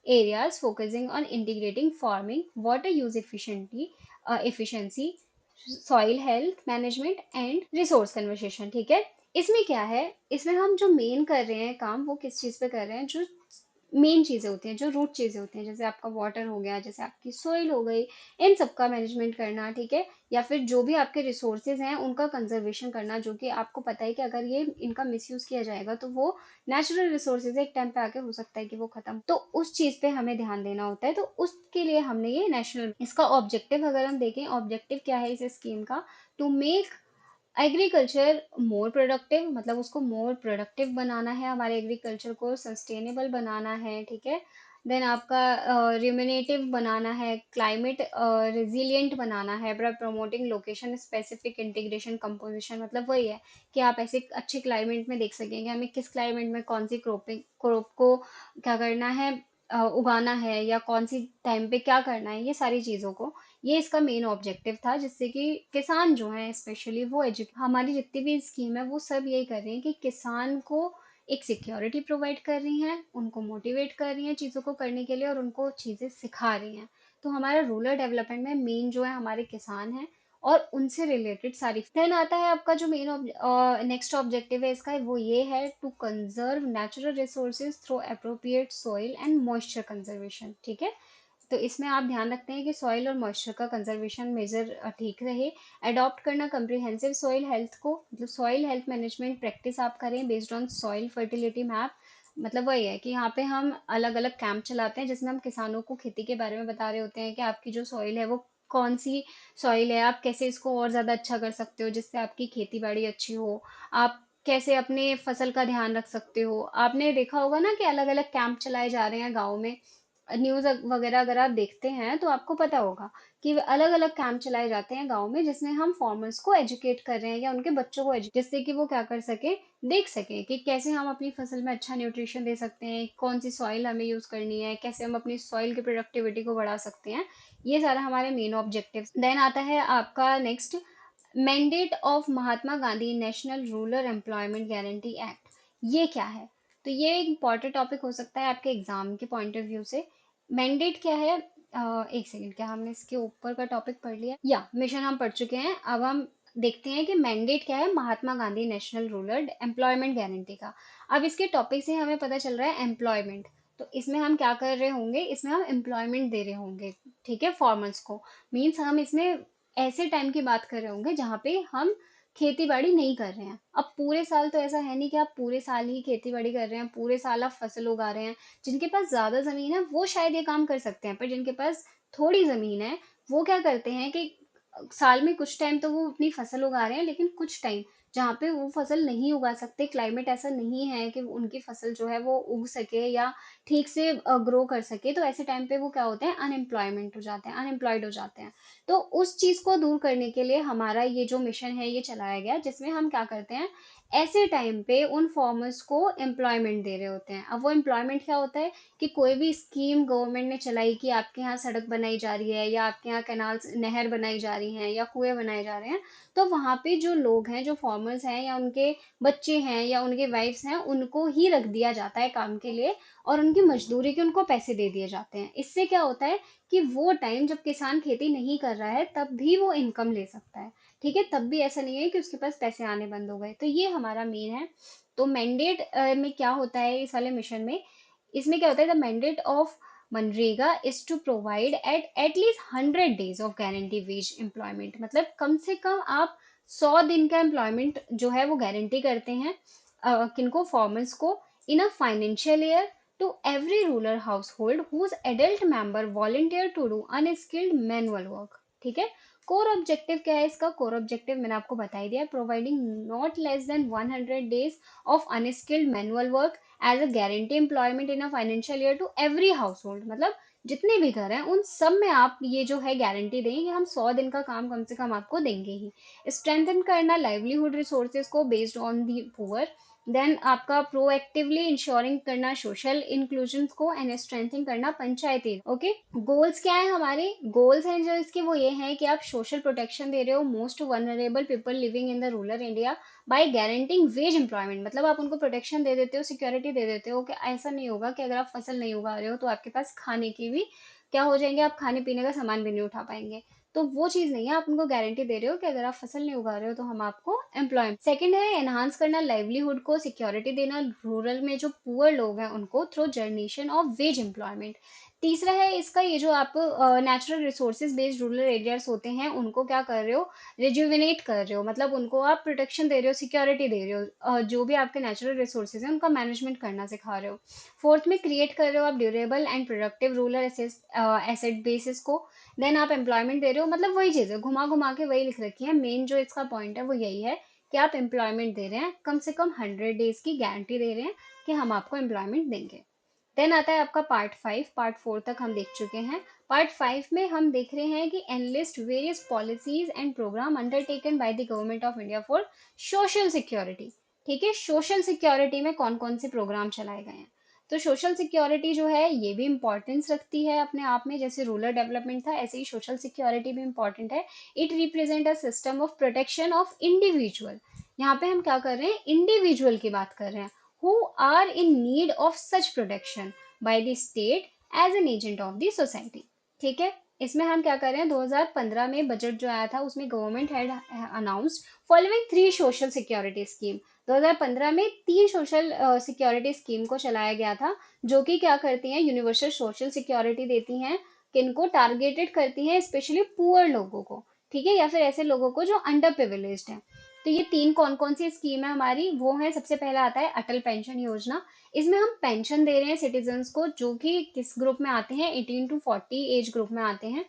areas focusing on integrating farming, water use efficiency, soil health management and resource conservation। ठीक है। इसमें क्या है, इसमें हम जो मेन कर रहे हैं काम, वो किस चीज़ पे कर रहे हैं, जो मेन चीज़ें होती हैं, जो रूट चीज़ें होती हैं, जैसे आपका वाटर हो गया, जैसे आपकी सोइल हो गई, इन सब का मैनेजमेंट करना, ठीक है। या फिर जो भी आपके रिसोर्सेज हैं उनका कंजर्वेशन करना, जो कि आपको पता है कि अगर ये इनका मिसयूज किया जाएगा तो वो नेचुरल रिसोर्सेज एक टाइम पे आके हो सकता है कि वो खत्म, तो उस चीज़ पे हमें ध्यान देना होता है। तो उसके लिए हमने ये नेशनल, इसका ऑब्जेक्टिव अगर हम देखें, ऑब्जेक्टिव क्या है इस स्कीम का, to make agriculture more productive, मतलब उसको मोर प्रोडक्टिव बनाना है, हमारे एग्रीकल्चर को सस्टेनेबल बनाना है, ठीक है। देन आपका रिम्यूनेटिव बनाना है, क्लाइमेट रिजिलियंट बनाना है, bye promoting location specific integration composition, मतलब वही है कि आप ऐसे अच्छे क्लाइमेट में देख सकेंगे हमें किस क्लाइमेट में कौन सी क्रॉप को क्या करना है, उगाना है, या कौन सी टाइम पे क्या करना है, ये सारी चीज़ों को, ये इसका मेन ऑब्जेक्टिव था, जिससे कि किसान जो हैं स्पेशली वो हमारी जितनी भी स्कीम है वो सब यही कर रही हैं कि किसान को एक सिक्योरिटी प्रोवाइड कर रही हैं, उनको मोटिवेट कर रही हैं चीज़ों को करने के लिए, और उनको चीज़ें सिखा रही हैं। तो हमारा रूरल डेवलपमेंट में मेन जो है हमारे किसान हैं, और उनसे रिलेटेड सारी, देन आता है आपका जो मेन नेक्स्ट ऑब्जेक्टिव है इसका, वो ये है to conserve natural resources through appropriate soil and moisture conservation, ठीक है। तो इसमें आप ध्यान रखते हैं कि सॉइल और मॉइस्चर का कंजर्वेशन मेजर ठीक रहे। अडॉप्ट करना कम्प्रिहेंसिव सॉइल हेल्थ को, मतलब सॉइल हेल्थ मैनेजमेंट प्रैक्टिस आप करें based on soil fertility map. मतलब वही है कि यहाँ पे हम अलग अलग कैंप चलाते हैं जिसमें हम किसानों को खेती के बारे में बता रहे होते हैं कि आपकी जो सॉइल है वो कौन सी सॉइल है, आप कैसे इसको और ज़्यादा अच्छा कर सकते हो जिससे आपकी खेती बाड़ी अच्छी हो, आप कैसे अपने फसल का ध्यान रख सकते हो। आपने देखा होगा ना कि अलग अलग कैंप चलाए जा रहे हैं गाँव में, न्यूज़ वगैरह अगर आप देखते हैं तो आपको पता होगा कि अलग अलग कैंप चलाए जाते हैं गांव में, जिसमें हम फार्मर्स को एजुकेट कर रहे हैं या उनके बच्चों को जिससे कि वो क्या कर सके, देख सके कि कैसे हम अपनी फसल में अच्छा न्यूट्रिशन दे सकते हैं, कौन सी सॉइल हमें यूज़ करनी है, कैसे हम अपनी सॉइल की प्रोडक्टिविटी को बढ़ा सकते हैं। ये सारा हमारे मेन ऑब्जेक्टिव। देन आता है आपका next, mandate of Mahatma Gandhi national rural employment guarantee act. ये क्या है? तो ये एक इम्पॉर्टेंट टॉपिक हो सकता है आपके एग्जाम के पॉइंट ऑफ व्यू से। मैंडेट क्या है? एक सेकेंड, क्या हमने इसके ऊपर का टॉपिक पढ़ लिया, या मिशन हम पढ़ चुके हैं, अब हम देखते हैं कि मैंडेट क्या है Mahatma Gandhi national rural employment guarantee का। अब इसके टॉपिक से हमें पता चल रहा है एम्प्लॉयमेंट, तो इसमें हम क्या कर रहे होंगे, इसमें हम एम्प्लॉयमेंट दे रहे होंगे, ठीक है, फार्मर्स को। मीन्स हम इसमें ऐसे टाइम की बात कर रहे होंगे जहाँ पे हम खेती बाड़ी नहीं कर रहे हैं। अब पूरे साल तो ऐसा है नहीं कि आप पूरे साल ही खेती बाड़ी कर रहे हैं, पूरे साल आप फसल उगा रहे हैं। जिनके पास ज्यादा जमीन है वो शायद ये काम कर सकते हैं, पर जिनके पास थोड़ी जमीन है वो क्या करते हैं कि साल में कुछ टाइम तो वो अपनी फसल उगा रहे हैं, लेकिन कुछ टाइम जहाँ पे वो फसल नहीं उगा सकते, क्लाइमेट ऐसा नहीं है कि उनकी फसल जो है वो उग सके या ठीक से ग्रो कर सके, तो ऐसे टाइम पे वो क्या होते हैं, अनएम्प्लॉयमेंट हो जाते हैं, अनएम्प्लॉयड हो जाते हैं। तो उस चीज को दूर करने के लिए हमारा ये जो मिशन है ये चलाया गया, जिसमें हम क्या करते हैं, ऐसे टाइम पे उन फार्मर्स को एम्प्लॉयमेंट दे रहे होते हैं। अब वो एम्प्लॉयमेंट क्या होता है कि कोई भी स्कीम गवर्नमेंट ने चलाई कि आपके यहाँ सड़क बनाई जा रही है, या आपके यहाँ कैनाल नहर बनाई जा रही हैं, या कुएं बनाए जा रहे हैं, तो वहां पे जो लोग हैं, जो फार्मर्स हैं, या उनके बच्चे हैं, या उनके वाइफ्स हैं, उनको ही रख दिया जाता है काम के लिए, और उनकी मजदूरी के उनको पैसे दे दिए जाते हैं। इससे क्या होता है कि वो टाइम जब किसान खेती नहीं कर रहा है तब भी वो इनकम ले सकता है, ठीक है, तब भी ऐसा नहीं है कि उसके पास पैसे आने बंद हो गए। तो ये हमारा मेन है। तो मैंडेट में क्या होता है इस वाले मिशन में, इसमें क्या होता है, the mandate of MNREGA is to provide at least 100 days of guarantee wage employment, मतलब कम से कम आप 100 दिन का एम्प्लॉयमेंट जो है वो गारंटी करते हैं, किनको, फार्मर्स को, in a financial year, to every rural household whose adult member volunteer to do unskilled manual work, ठीक है। कोर ऑब्जेक्टिव क्या है इसका? कोर ऑब्जेक्टिव मैंने आपको बता ही दिया, providing not less than 100 days of unskilled manual work as a guarantee employment in a financial year to every household, मतलब जितने भी घर हैं उन सब में आप ये जो है गारंटी दें कि हम 100 दिन का काम कम से कम आपको देंगे ही। स्ट्रेंथन करना लाइवलीहुड रिसोर्सेज को based on the poor. Then आपका प्रोएक्टिवली इंश्योरिंग करना सोशल इंक्लूजन को, एंड स्ट्रेंथिंग करना पंचायती। ओके, गोल्स क्या है हमारे? गोल्स हैं जो इसके वो ये हैं कि आप सोशल प्रोटेक्शन दे रहे हो most vulnerable people living in the rural India by guaranteeing veg employment, मतलब आप उनको प्रोटेक्शन दे देते हो, सिक्योरिटी दे देते हो कि ऐसा नहीं होगा कि अगर आप फसल नहीं उगा रहे हो तो आपके पास खाने की भी क्या हो जाएंगे, आप खाने पीने का सामान भी नहीं उठा पाएंगे। तो वो चीज़ नहीं है, आप उनको गारंटी दे रहे हो कि अगर आप फसल नहीं उगा रहे हो तो हम आपको एम्प्लॉयमेंट। सेकंड है एनहांस करना लाइवलीहुड को, सिक्योरिटी देना रूरल में जो पुअर लोग हैं उनको through generation of ways employment. तीसरा है इसका ये जो आप natural resources based rural areas होते हैं उनको क्या कर रहे हो, रिजुविनेट कर रहे हो, मतलब उनको आप प्रोटेक्शन दे रहे हो, सिक्योरिटी दे रहे हो, जो भी आपके नेचुरल रिसोर्सेज हैं उनका मैनेजमेंट करना सिखा रहे हो। फोर्थ में क्रिएट कर रहे हो आप durable and productive rural asset basis को। देन आप एम्प्लॉयमेंट दे रहे हो, मतलब वही चीज़ है, घुमा घुमा के वही लिख रखी है, मेन जो इसका पॉइंट है वो यही है कि आप एम्प्लॉयमेंट दे रहे हैं, कम से कम 100 डेज की गारंटी दे रहे हैं कि हम आपको एम्प्लॉयमेंट देंगे। देन आता है आपका पार्ट 5, पार्ट 4 तक हम देख चुके हैं। पार्ट 5 में हम देख रहे हैं कि enlist various policies and program undertaken by the government of India for social security. ठीक है, सोशल सिक्योरिटी में कौन कौन से प्रोग्राम चलाए गए हैं। तो सोशल सिक्योरिटी जो है ये भी इंपॉर्टेंस रखती है अपने आप में, जैसे रूरल डेवलपमेंट था ऐसे ही सोशल सिक्योरिटी भी इंपॉर्टेंट है। It represent a system of protection of individual. यहाँ पे हम क्या कर रहे हैं, इंडिविजुअल की बात कर रहे हैं, who are in need of such protection by the state as an agent of the society। ठीक है, इसमें हम क्या कर रहे हैं, 2015 में बजट जो आया था उसमें government had announced following 3 social security scheme. 2015 में 3 सोशल सिक्योरिटी स्कीम को चलाया गया था, जो कि क्या करती हैं, यूनिवर्सल सोशल सिक्योरिटी देती हैं, किनको टारगेटेड करती हैं, स्पेशली पुअर लोगों को, ठीक है, या फिर ऐसे लोगों को जो अंडर प्रिविलेज्ड हैं। तो ये 3 कौन कौन सी स्कीम है हमारी, वो है, सबसे पहला आता है अटल पेंशन योजना। इसमें हम पेंशन दे रहे हैं सिटीजन्स को जो कि किस ग्रुप में आते हैं, 18 to 40 एज ग्रुप में आते हैं।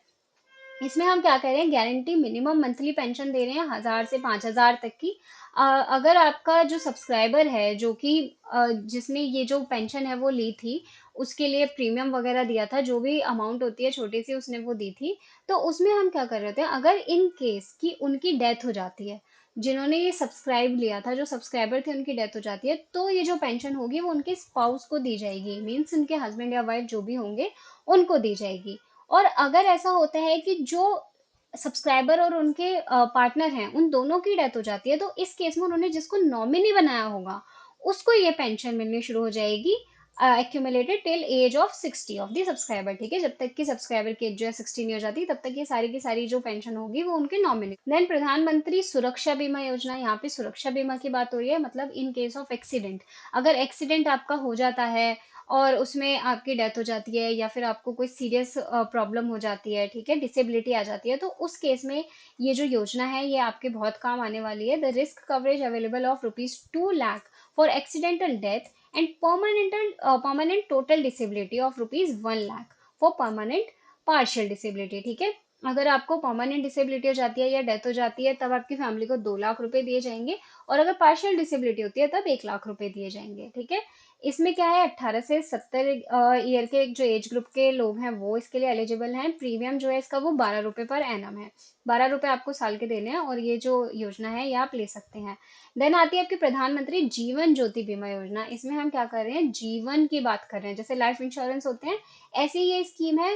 इसमें हम क्या कह रहे हैं, गारंटी मिनिमम मंथली पेंशन दे रहे हैं 1000 से 5000 तक की। अगर आपका जो सब्सक्राइबर है जो कि जिसने ये जो पेंशन है वो ली थी, उसके लिए प्रीमियम वगैरह दिया था, जो भी अमाउंट होती है छोटी सी उसने वो दी थी, तो उसमें हम क्या कर रहे होते हैं, अगर इन केस कि उनकी डेथ हो जाती है, जिन्होंने ये सब्सक्राइब लिया था, जो सब्सक्राइबर थे उनकी डेथ हो जाती है, तो ये जो पेंशन होगी वो उनके स्पाउस को दी जाएगी, मीन्स उनके हस्बैंड या वाइफ जो भी होंगे उनको दी जाएगी। और अगर ऐसा होता है कि जो सब्सक्राइबर और उनके पार्टनर हैं उन दोनों की डेथ हो जाती है, तो इस केस में उन्होंने जिसको नॉमिनी बनाया होगा उसको ये पेंशन मिलनी शुरू हो जाएगी, accumulated till as of 60 of the subscriber. ठीक है, जब तक कि सब्सक्राइबर की एज जो है 60 नहीं हो जाती तब तक ये सारी की सारी जो पेंशन होगी वो उनके नॉमिनी। देन प्रधानमंत्री सुरक्षा बीमा योजना, यहाँ पे सुरक्षा बीमा की बात हो रही है, मतलब इन केस ऑफ एक्सीडेंट, अगर एक्सीडेंट आपका हो जाता है और उसमें आपकी डेथ हो जाती है या फिर आपको कोई सीरियस प्रॉब्लम हो जाती है, ठीक है, डिसेबिलिटी आ जाती है, तो उस केस में ये जो योजना है ये आपके बहुत काम आने वाली है। The risk coverage available of ₹2 lakh for accidental death and permanent total disability of ₹1 lakh for permanent partial disability. ठीक है, अगर आपको परमानेंट डिसेबिलिटी हो जाती है या डेथ हो जाती है तब आपकी फैमिली को 2 लाख रुपए दिए जाएंगे, और अगर पार्शियल डिसेबिलिटी होती है तब 1 लाख रुपए दिए जाएंगे। ठीक है, इसमें क्या है, 18 से 70 ईयर के जो एज ग्रुप के लोग हैं वो इसके लिए एलिजिबल हैं। प्रीमियम जो है इसका वो ₹12 पर एनम है, ₹12 आपको साल के देने हैं, और ये जो योजना है ये आप ले सकते हैं। देन आती है आपकी प्रधानमंत्री जीवन ज्योति बीमा योजना। इसमें हम क्या कर रहे हैं, जीवन की बात कर रहे हैं, जैसे लाइफ इंश्योरेंस होते हैं ऐसे ही ये स्कीम है।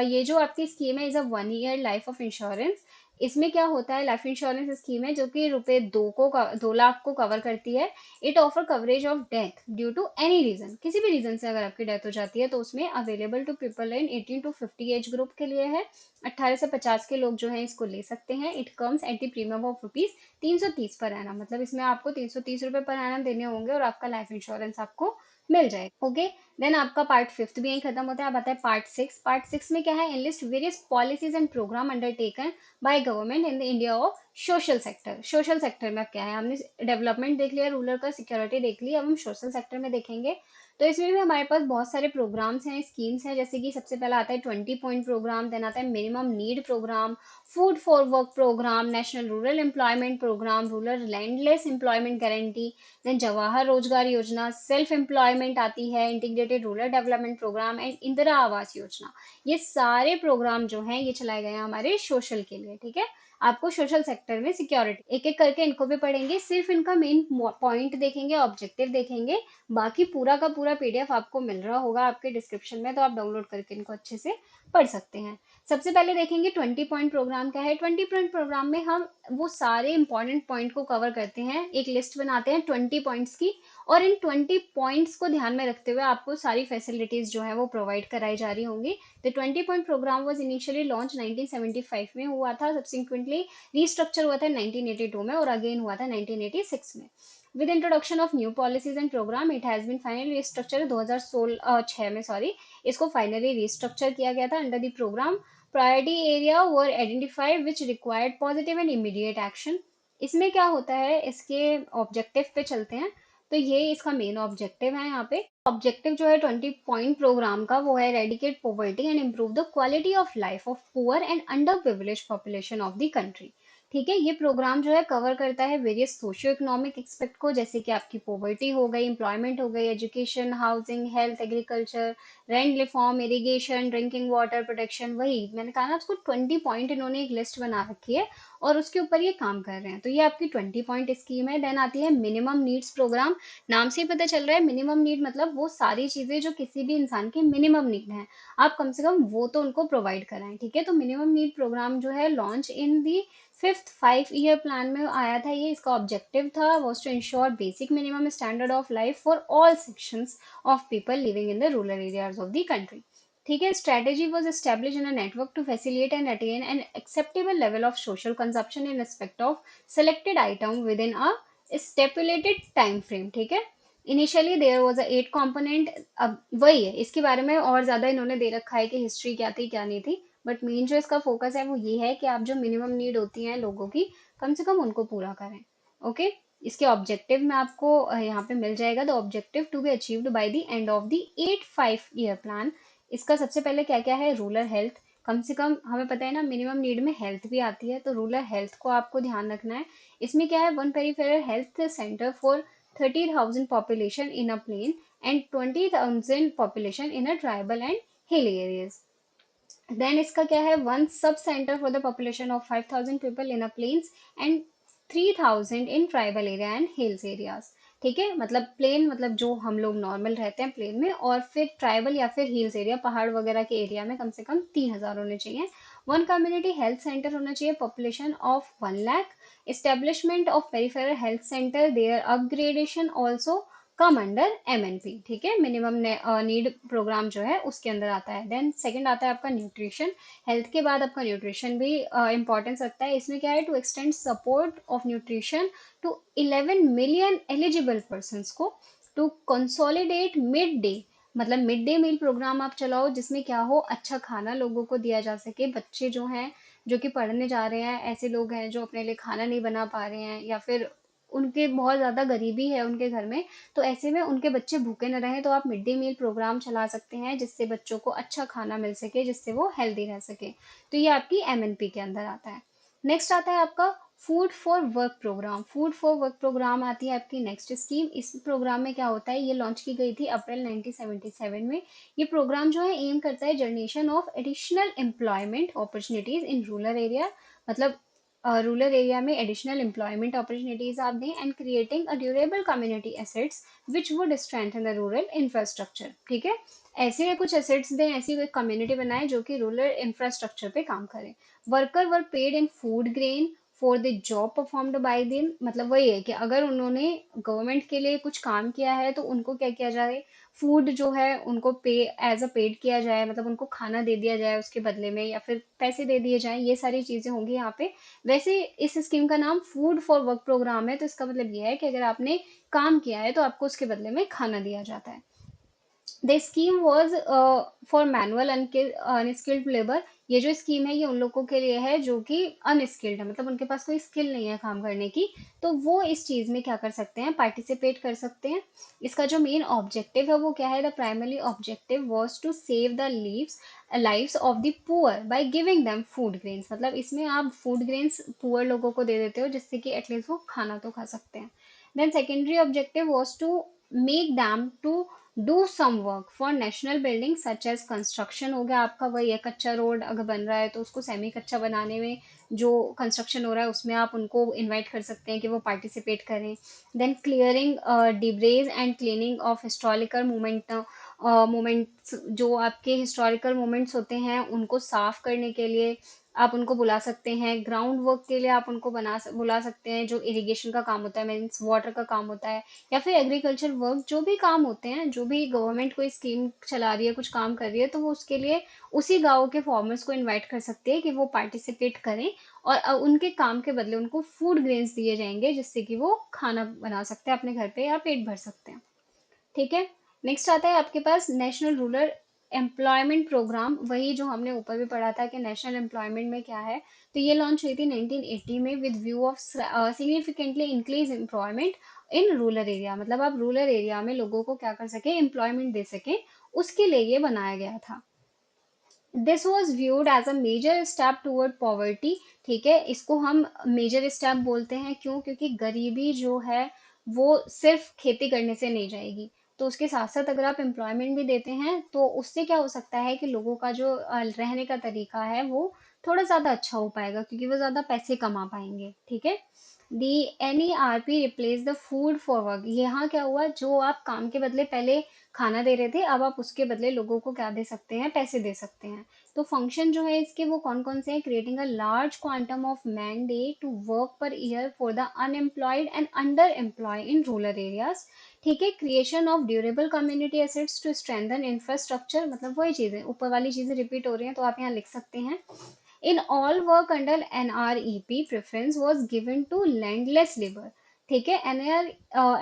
ये जो आपकी स्कीम है is a 1 year life of insurance. इसमें क्या होता है, लाइफ इंश्योरेंस स्कीम है जो कि ₹2 लाख को कवर करती है। It offer coverage of death due to any reason, किसी भी रीजन से अगर आपकी डेथ हो जाती है तो उसमें available to people in 18 to 50 age group के लिए है। 18 से 50 के लोग जो हैं इसको ले सकते हैं। It comes at the premium of ₹330 per annum, मतलब इसमें आपको ₹330 पर एनम देने होंगे और आपका लाइफ इंश्योरेंस आपको मिल जाएगा। ओके, देन आपका पार्ट 5 भी यही खत्म होता है। अब आता है पार्ट 6। पार्ट 6 में क्या है, enlist various policies and program undertaken by government in the India of social sector. Social sector में अब क्या है, हमने डेवलपमेंट देख लिया, रूरल का सिक्योरिटी देख ली, अब हम सोशल सेक्टर में देखेंगे। तो इसमें भी हमारे पास बहुत सारे प्रोग्राम्स हैं, स्कीम्स हैं, जैसे कि सबसे पहला आता है 20 पॉइंट प्रोग्राम, देन आता है minimum need program, food for work program, national rural employment program, rural landless employment guarantee, then Jawahar Rozgar Yojana, self employment आती है, integrated rural development program and Indira Awas Yojana. ये सारे प्रोग्राम जो हैं ये चलाए गए हैं हमारे सोशल के लिए। ठीक है, आपको सोशल सेक्टर में सिक्योरिटी एक एक करके इनको भी पढ़ेंगे, सिर्फ इनका मेन पॉइंट देखेंगे, ऑब्जेक्टिव देखेंगे, बाकी पूरा का पूरा पीडीएफ आपको मिल रहा होगा आपके डिस्क्रिप्शन में, तो आप डाउनलोड करके इनको अच्छे से पढ़ सकते हैं। सबसे पहले देखेंगे 20 पॉइंट प्रोग्राम क्या है। 20 पॉइंट प्रोग्राम में हम वो सारे इंपॉर्टेंट पॉइंट को कवर करते हैं, एक लिस्ट बनाते हैं 20 पॉइंट्स की, और इन 20 पॉइंट्स को ध्यान में रखते हुए आपको सारी फैसिलिटीज जो है वो प्रोवाइड कराई जा रही होंगी। The 20 point program was initially launch 1975 में हुआ था, सब्सिक्वेंटली रीस्ट्रक्चर हुआ था 1982 में और अगेन हुआ था 1986 में। With introduction of new policies and program it has been finally restructure 2016 में सॉरी, इसको फाइनली रिस्ट्रक्चर किया गया था। Under the program priority area were identified which required positive and immediate action. इसमें क्या होता है, इसके ऑब्जेक्टिव पे चलते हैं। तो ये इसका मेन ऑब्जेक्टिव है। यहाँ पे ऑब्जेक्टिव जो है 20 पॉइंट प्रोग्राम का वो है eradicate poverty and improve the quality of life of poor and under privilege population of the country. ठीक है, ये प्रोग्राम जो है कवर करता है वेरियस सोशियो इकोनॉमिक एक्सपेक्ट को, जैसे कि आपकी पॉवर्टी हो गई, एम्प्लॉयमेंट हो गई, education, housing, health, agriculture, rent reform, irrigation, drinking water protection. वही मैंने कहा ना, उसको 20 पॉइंट इन्होंने एक लिस्ट बना रखी है और उसके ऊपर ये काम कर रहे हैं। तो ये आपकी 20 पॉइंट स्कीम है। देन आती है मिनिमम नीड्स प्रोग्राम। नाम से ही पता चल रहा है मिनिमम नीड मतलब वो सारी चीजें जो किसी भी इंसान की मिनिमम नीड है, आप कम से कम वो तो उनको प्रोवाइड कराएं। ठीक है, तो मिनिमम नीड प्रोग्राम जो है launch in the fifth 5 year plan में आया था। ये इसका ऑब्जेक्टिव था was to ensure basic minimum standard of life for all sections of people living in the rural areas of the country. ठीक है, strategy was establish in a network to facilitate and attain an acceptable level of social consumption in respect of selected item within a stipulated time frame. ठीक है, initially there was a 8 component. अब वही है, इसके बारे में और ज्यादा इन्होंने दे रखा है कि हिस्ट्री क्या थी क्या नहीं थी, बट मेन जो इसका फोकस है वो ये है कि आप जो मिनिमम नीड होती हैं लोगों की, कम से कम उनको पूरा करें। ओके, इसके ऑब्जेक्टिव में आपको यहाँ पे मिल जाएगा, the objective to be achieved by the end of the 8 5 year plan. इसका सबसे पहले क्या क्या है, रूरल हेल्थ। कम से कम हमें पता है ना मिनिमम नीड में हेल्थ भी आती है, तो रूरल हेल्थ को आपको ध्यान रखना है। इसमें क्या है, one peripheral health centre for 30,000 population in a plain and 20,000 population in a tribal and hilly areas. Then इसका क्या है, one sub centre for the population of 5,000 people in a plains and 3,000 in tribal area and hills areas. ठीक है, मतलब plane मतलब जो हम लोग नॉर्मल रहते हैं प्लेन में, और फिर ट्राइबल या फिर हिल्स एरिया पहाड़ वगैरह के एरिया में कम से कम 3,000 होने चाहिए। वन कम्युनिटी हेल्थ सेंटर होना चाहिए, population of 1 lakh. Establishment of peripheral health centre, there upgradation also come under MNP। ठीक है, मिनिमम नीड प्रोग्राम जो है उसके अंदर आता है। देन सेकंड आता है आपका न्यूट्रिशन। हेल्थ के बाद आपका न्यूट्रिशन भी इंपॉर्टेंस रखता है। इसमें क्या है, to extend support of nutrition to 11 million eligible person को, टू कंसोलिडेट मिड डे, मतलब मिड डे मील प्रोग्राम आप चलाओ जिसमें क्या हो, अच्छा खाना लोगों को दिया जा सके। बच्चे जो हैं जो कि पढ़ने जा रहे हैं, ऐसे लोग हैं जो अपने लिए खाना नहीं बना पा रहे हैं, या फिर उनके बहुत ज्यादा गरीबी है उनके घर में, तो ऐसे में उनके बच्चे भूखे न रहें तो आप मिड डे मील प्रोग्राम चला सकते हैं जिससे बच्चों को अच्छा खाना मिल सके, जिससे वो हेल्दी रह सके। तो ये आपकी MNP के अंदर आता है। नेक्स्ट आता है आपका food for work program. Food for work program आती है आपकी नेक्स्ट स्कीम। इस प्रोग्राम में क्या होता है, ये लॉन्च की गई थी अप्रैल 1977 में। ये प्रोग्राम जो है एम करता है generation of additional employment opportunities in rural area, मतलब रूरल एरिया में एडिशनल एम्प्लॉयमेंट अपॉर्चुनिटीज आप दें, and creating a durable community assets which would strengthen the rural infrastructure. ठीक है, ऐसे कुछ एसेट्स दें, ऐसी कोई कम्युनिटी बनाए जो कि रूरल इंफ्रास्ट्रक्चर पे काम करे। Worker were paid in food grain for the job performed by them, मतलब वही है कि अगर उन्होंने गवर्नमेंट के लिए कुछ काम किया है तो उनको क्या किया जाए, फूड जो है उनको पे एज अ पेड किया जाए, मतलब उनको खाना दे दिया जाए उसके बदले में, या फिर पैसे दे दिए जाए, ये सारी चीजें होंगी यहाँ पे। वैसे इस स्कीम का नाम फूड फॉर वर्क प्रोग्राम है, तो इसका मतलब ये है कि अगर आपने काम किया है तो आपको उसके बदले में खाना दिया जाता है। The scheme was for manual unskilled labour. ये जो स्कीम है ये उन लोगों के लिए है जो कि अनस्किल्ड है, मतलब उनके पास कोई स्किल नहीं है काम करने की, तो वो इस चीज में क्या कर सकते हैं, पार्टिसिपेट कर सकते हैं। इसका जो मेन ऑब्जेक्टिव है वो क्या है, the primary objective was to save the leaves lives of the poor by giving them food grains, मतलब इसमें आप फूड ग्रेन्स पुअर लोगों को दे देते हो जिससे कि एटलीस्ट वो खाना तो खा सकते हैं। Then secondary objective was to make them to do some work for national building such as construction. हो गया आपका वही है, कच्चा रोड अगर बन रहा है तो उसको सेमी कच्चा बनाने में जो कंस्ट्रक्शन हो रहा है उसमें आप उनको इनवाइट कर सकते हैं कि वो पार्टिसिपेट करें। Then clearing debris and cleaning of historical moments, जो आपके हिस्टोरिकल मोमेंट्स होते हैं उनको साफ करने के लिए आप उनको बुला सकते हैं। ग्राउंड वर्क के लिए आप उनको बुला सकते हैं, जो इरिगेशन का काम होता है, मीन्स वाटर का काम होता है, या फिर एग्रीकल्चर वर्क, जो भी काम होते हैं, जो भी गवर्नमेंट कोई स्कीम चला रही है, कुछ काम कर रही है, तो वो उसके लिए उसी गांव के फार्मर्स को इनवाइट कर सकती है कि वो पार्टिसिपेट करें, और उनके काम के बदले उनको फूड ग्रेन्स दिए जाएंगे, जिससे कि वो खाना बना सकते हैं अपने घर पे या पेट भर सकते हैं। ठीक है। नेक्स्ट आता है आपके पास नेशनल रूरल एम्प्लॉयमेंट प्रोग्राम, वही जो हमने ऊपर भी पढ़ा था कि नेशनल एम्प्लॉयमेंट में क्या है। तो ये लॉन्च हुई थी 1980 में with view of significantly increase employment in rural area, मतलब आप रूरल एरिया में लोगों को क्या कर सके, एम्प्लॉयमेंट दे सके, उसके लिए ये बनाया गया था। This was viewed as a major step toward poverty. ठीक है, इसको हम मेजर स्टेप बोलते हैं, क्यों? क्योंकि गरीबी जो है वो सिर्फ खेती करने से नहीं जाएगी, तो उसके साथ साथ अगर आप एम्प्लॉयमेंट भी देते हैं तो उससे क्या हो सकता है कि लोगों का जो रहने का तरीका है वो थोड़ा ज़्यादा अच्छा हो पाएगा, क्योंकि वो ज़्यादा पैसे कमा पाएंगे। ठीक है। दी NERP replace the food for work. यहाँ क्या हुआ, जो आप काम के बदले पहले खाना दे रहे थे, अब आप उसके बदले लोगों को क्या दे सकते हैं, पैसे दे सकते हैं। तो फंक्शन जो है इसके वो कौन कौन से हैं? Creating a large quantum of man day to work per year for the unemployed and under employ in rural areas. ठीक है। Creation of durable community assets to strengthen infrastructure, मतलब वही चीजें, ऊपर वाली चीजें रिपीट हो रही हैं तो आप यहाँ लिख सकते हैं। In all work under NREP, preference was given to landless labor. ठीक है।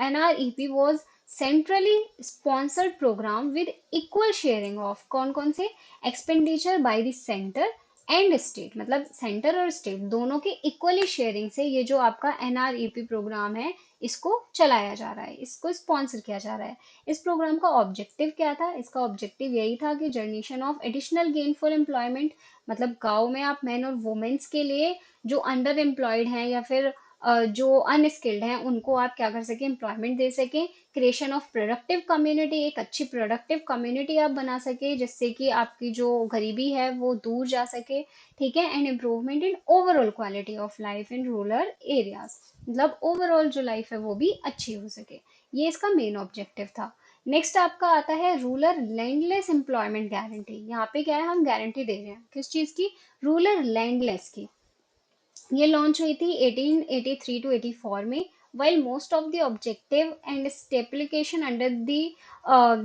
NREP was centrally sponsored program with equal sharing of कौन कौन से expenditure by the center and state, मतलब सेंटर और स्टेट दोनों के इक्वली शेयरिंग से ये जो आपका NREP प्रोग्राम है इसको चलाया जा रहा है, इसको स्पॉन्सर किया जा रहा है। इस प्रोग्राम का ऑब्जेक्टिव क्या था? इसका ऑब्जेक्टिव यही था कि generation of additional gainful employment, मतलब गांव में आप मैन और वुमेन्स के लिए जो अंडर एम्प्लॉयड हैं या फिर जो अनस्किल्ड हैं उनको आप क्या कर सकें, एम्प्लॉयमेंट दे सकें। क्रिएशन ऑफ प्रोडक्टिव कम्युनिटी, एक अच्छी प्रोडक्टिव कम्युनिटी आप बना सके, जिससे कि आपकी जो गरीबी है वो दूर जा सके। ठीक है। And improvement in overall quality of life in rural areas, मतलब ओवरऑल जो लाइफ है वो भी अच्छी हो सके। ये इसका मेन ऑब्जेक्टिव था। नेक्स्ट आपका आता है रूरल लैंडलेस एम्प्लॉयमेंट गारंटी। यहाँ पे क्या है, हम गारंटी दे रहे हैं किस चीज की? रूरल लैंडलेस की। ये लॉन्च हुई थी 1883 टू 84 में। while most of the objective and stipulation under the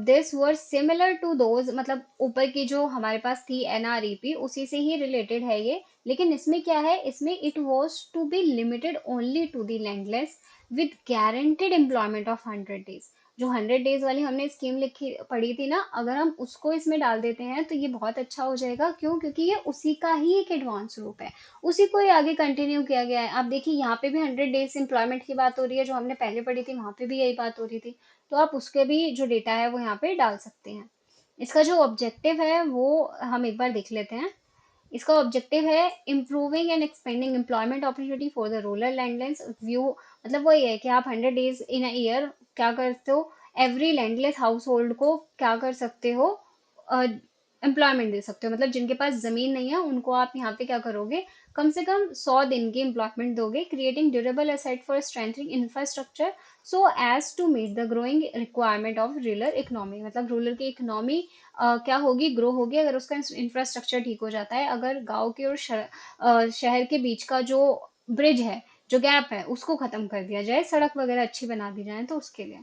this were similar to those, मतलब ऊपर की जो हमारे पास थी NREP उसी से ही रिलेटेड है ये, लेकिन इसमें क्या है, इसमें it was to be limited only to the landless with guaranteed employment of 100 days। जो 100 डेज वाली हमने स्कीम लिखी पढ़ी थी ना, अगर हम उसको इसमें डाल देते हैं तो ये बहुत अच्छा हो जाएगा। क्यों? क्योंकि ये उसी का ही एक एडवांस रूप है, उसी को ही आगे कंटिन्यू किया गया है। आप देखिए यहाँ पे भी 100 डेज एम्प्लॉयमेंट की बात हो रही है, जो हमने पहले पढ़ी थी वहां पे भी यही बात हो रही थी, तो आप उसके भी जो डेटा है वो यहाँ पे डाल सकते हैं। इसका जो ऑब्जेक्टिव है वो हम एक बार देख लेते हैं। इसका ऑब्जेक्टिव है improving and expanding employment opportunity for the rural landless view, मतलब वही है कि आप 100 डेज इन अ ईयर क्या करते हो, एवरी लैंडलेस हाउस होल्ड को क्या कर सकते हो, एम्प्लॉयमेंट दे सकते हो। मतलब जिनके पास जमीन नहीं है उनको आप यहाँ पे क्या करोगे, कम से कम 100 दिन की एम्प्लॉयमेंट दोगे। Creating durable asset for strengthening infrastructure so as to meet the growing requirement of rural economy, मतलब रूरल की इकोनॉमी क्या होगी, ग्रो होगी अगर उसका इंफ्रास्ट्रक्चर ठीक हो जाता है। अगर गांव के और शहर के बीच का जो ब्रिज है, जो गैप है, उसको खत्म कर दिया जाए, सड़क वगैरह अच्छी बना दी जाए, तो उसके लिए।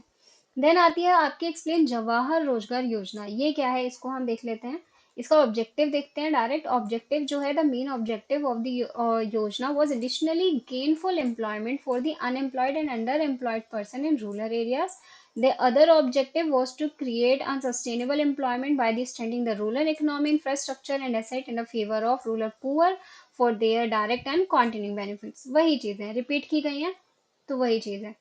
देन आती है आपकी एक्सप्लेन जवाहर रोजगार योजना। ये क्या है, इसको हम देख लेते हैं। इसका ऑब्जेक्टिव देखते हैं। डायरेक्ट ऑब्जेक्टिव जो है, the main objective of the योजना was additionally gainful employment for the unemployed and underemployed person in rural areas. The other objective was to create unsustainable employment by the extending the rural economy infrastructure and asset in the favor of rural poor for their direct and continuing benefits। वही चीजें repeat की गई हैं, तो वही चीज है।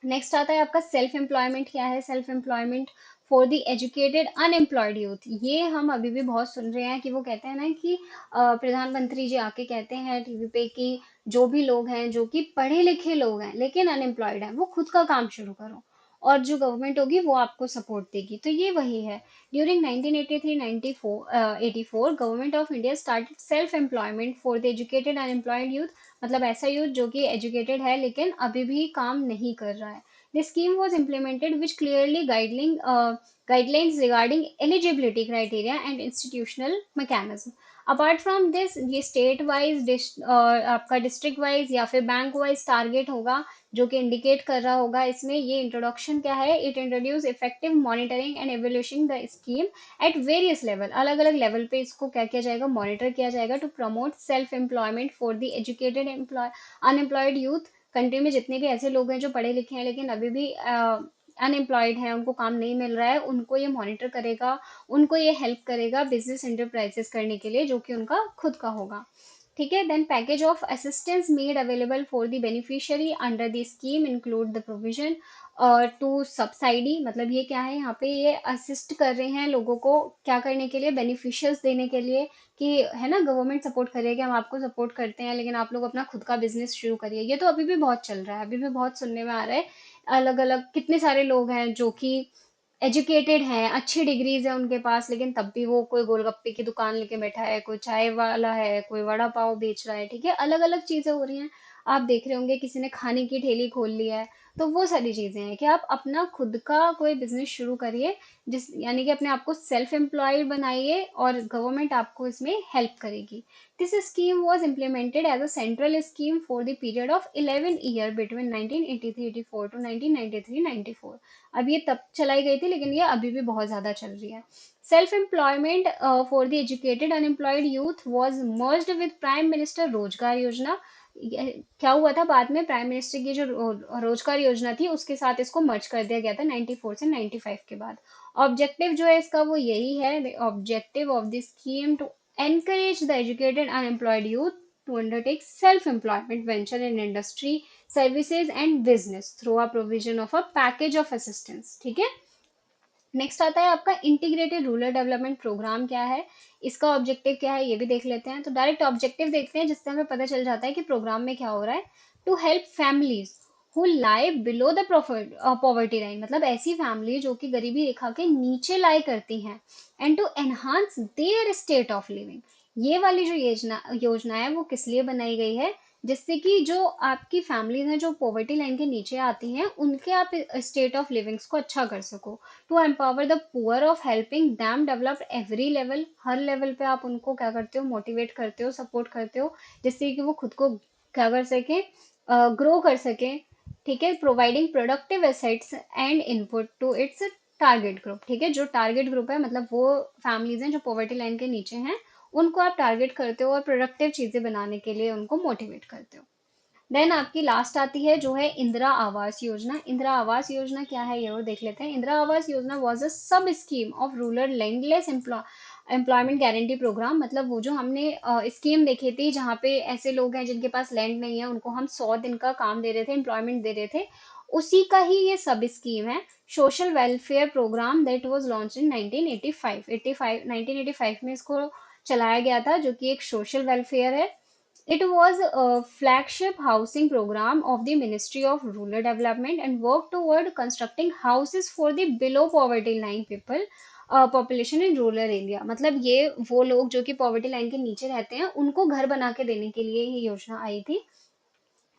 Next आता है आपका सेल्फ एम्प्लॉयमेंट। क्या है self employment? For the educated unemployed youth. ये हम अभी भी बहुत सुन रहे हैं कि वो कहते हैं ना कि प्रधानमंत्री जी आके कहते हैं टीवी पे कि जो भी लोग हैं जो कि पढ़े लिखे लोग हैं लेकिन अनएम्प्लॉयड हैं, वो खुद का काम शुरू करो और जो गवर्नमेंट होगी वो आपको सपोर्ट देगी। तो ये वही है। During 1983-84 government of India started self employment for the educated unemployed youth, मतलब ऐसा यूथ जो कि एजुकेटेड है लेकिन अभी भी काम नहीं कर रहा है। The scheme was implemented which clearly guidelines regarding eligibility criteria and institutional mechanism. Apart from this ये स्टेट वाइज आपका डिस्ट्रिक्ट वाइज या फिर बैंक वाइज टारगेट होगा जो कि इंडिकेट कर रहा होगा इसमें। ये इंट्रोडक्शन क्या है, it introduce effective monitoring and evaluation the scheme at various level. अलग अलग लेवल पे इसको क्या किया जाएगा, मॉनिटर किया जाएगा to promote self employment for the educated unemployed youth. Country में जितने भी ऐसे लोग हैं जो पढ़े लिखे हैं लेकिन अभी भी अनएम्प्लॉयड हैं, उनको काम नहीं मिल रहा है, उनको ये मॉनिटर करेगा, उनको ये हेल्प करेगा बिजनेस इंटरप्राइजेस करने के लिए जो कि उनका खुद का होगा। ठीक है, then package of assistance made available for the beneficiary under the scheme include the provision to subsidy. मतलब ये क्या है, यहाँ पे ये असिस्ट कर रहे हैं लोगों को क्या करने के लिए, बेनिफिशियल्स देने के लिए, कि है ना गवर्नमेंट सपोर्ट करेगी, हम आपको सपोर्ट करते हैं लेकिन आप लोग अपना खुद का बिजनेस शुरू करिए। ये तो अभी भी बहुत चल रहा है, अभी भी बहुत सुनने में आ रहा है। अलग अलग कितने सारे लोग हैं जो कि एजुकेटेड हैं, अच्छी डिग्रीज है उनके पास, लेकिन तब भी वो कोई गोलगप्पे की दुकान लेके बैठा है, कोई चाय वाला है, कोई वड़ा पाव बेच रहा है। ठीक है, अलग अलग चीजें हो रही हैं। आप देख रहे होंगे किसी ने खाने की ठेली खोल लिया है। तो वो सारी चीजें हैं कि आप अपना खुद का कोई बिजनेस शुरू करिए, जिस यानी कि अपने आप को सेल्फ एम्प्लॉयड बनाइए और गवर्नमेंट आपको इसमें हेल्प करेगी। This scheme was implemented as a central scheme for the period of 11 year between 1983-84 to 1993-94। अब ये तब चलाई गई थी लेकिन ये अभी भी बहुत ज्यादा चल रही है। Self employment for the educated unemployed youth was merged with prime minister रोजगार योजना। क्या हुआ था बाद में, प्राइम मिनिस्टर की जो रोजगार योजना थी उसके साथ इसको मर्ज कर दिया गया था 94 से 95 के बाद। ऑब्जेक्टिव जो है इसका वो यही है, objective of the scheme to encourage the educated unemployed youth to undertake self-employment venture in industry, services and business through a provision of a package of assistance। ठीक है, नेक्स्ट आता है आपका इंटीग्रेटेड रूरल डेवलपमेंट प्रोग्राम क्या है, इसका objective क्या है ये भी देख लेते हैं। तो डायरेक्ट ऑब्जेक्टिव देखते हैं जिससे हमें पता चल जाता है कि प्रोग्राम में क्या हो रहा है। To help families who lie below the poverty line, मतलब ऐसी फैमिली जो कि गरीबी रेखा के नीचे लाई करती हैं, and to enhance their state of living. ये वाली जो योजना है वो किस लिए बनाई गई है, जिससे कि जो आपकी फैमिलीज हैं जो पॉवर्टी लाइन के नीचे आती हैं उनके आप स्टेट ऑफ लिविंग्स को अच्छा कर सको। To empower the poor of helping them develop every level, हर लेवल पे आप उनको क्या करते हो, मोटिवेट करते हो, सपोर्ट करते हो, जिससे कि वो खुद को क्या कर सके, ग्रो कर सके। ठीक है, providing productive assets and input to its target group. ठीक है, जो टारगेट ग्रुप है मतलब वो फैमिलीज हैं जो पॉवर्टी लाइन के नीचे हैं, उनको आप टारगेट करते हो और प्रोडक्टिव चीजें बनाने के लिए उनको मोटिवेट करते हो। देन आपकी लास्ट आती है जो है इंदिरा आवास योजना। इंदिरा आवास योजना क्या है ये और देख लेते हैं। इंदिरा आवास योजना was a sub scheme of rural landless employment guarantee program. मतलब वो जो हमने स्कीम देखी थी जहाँ पे ऐसे लोग हैं जिनके पास लैंड नहीं है उनको हम 100 दिन का काम दे रहे थे, एम्प्लॉयमेंट दे रहे थे, उसी का ही ये सब स्कीम है। Social welfare program that was launch in 1985 में इसको चलाया गया था, जो कि एक सोशल वेलफेयर है। It was a flagship housing program of the Ministry of Rural Development and worked toward constructing houses for the below poverty line people population in rural area. मतलब ये वो लोग जो कि पॉवर्टी लाइन के नीचे रहते हैं उनको घर बना के देने के लिए ये योजना आई थी।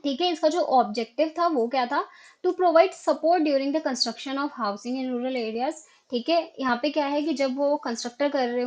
ठीक है, इसका जो ऑब्जेक्टिव था वो क्या था, to provide support during the construction of housing in rural areas. ठीक है, यहाँ पे क्या है कि जब वो कंस्ट्रक्ट कर रहे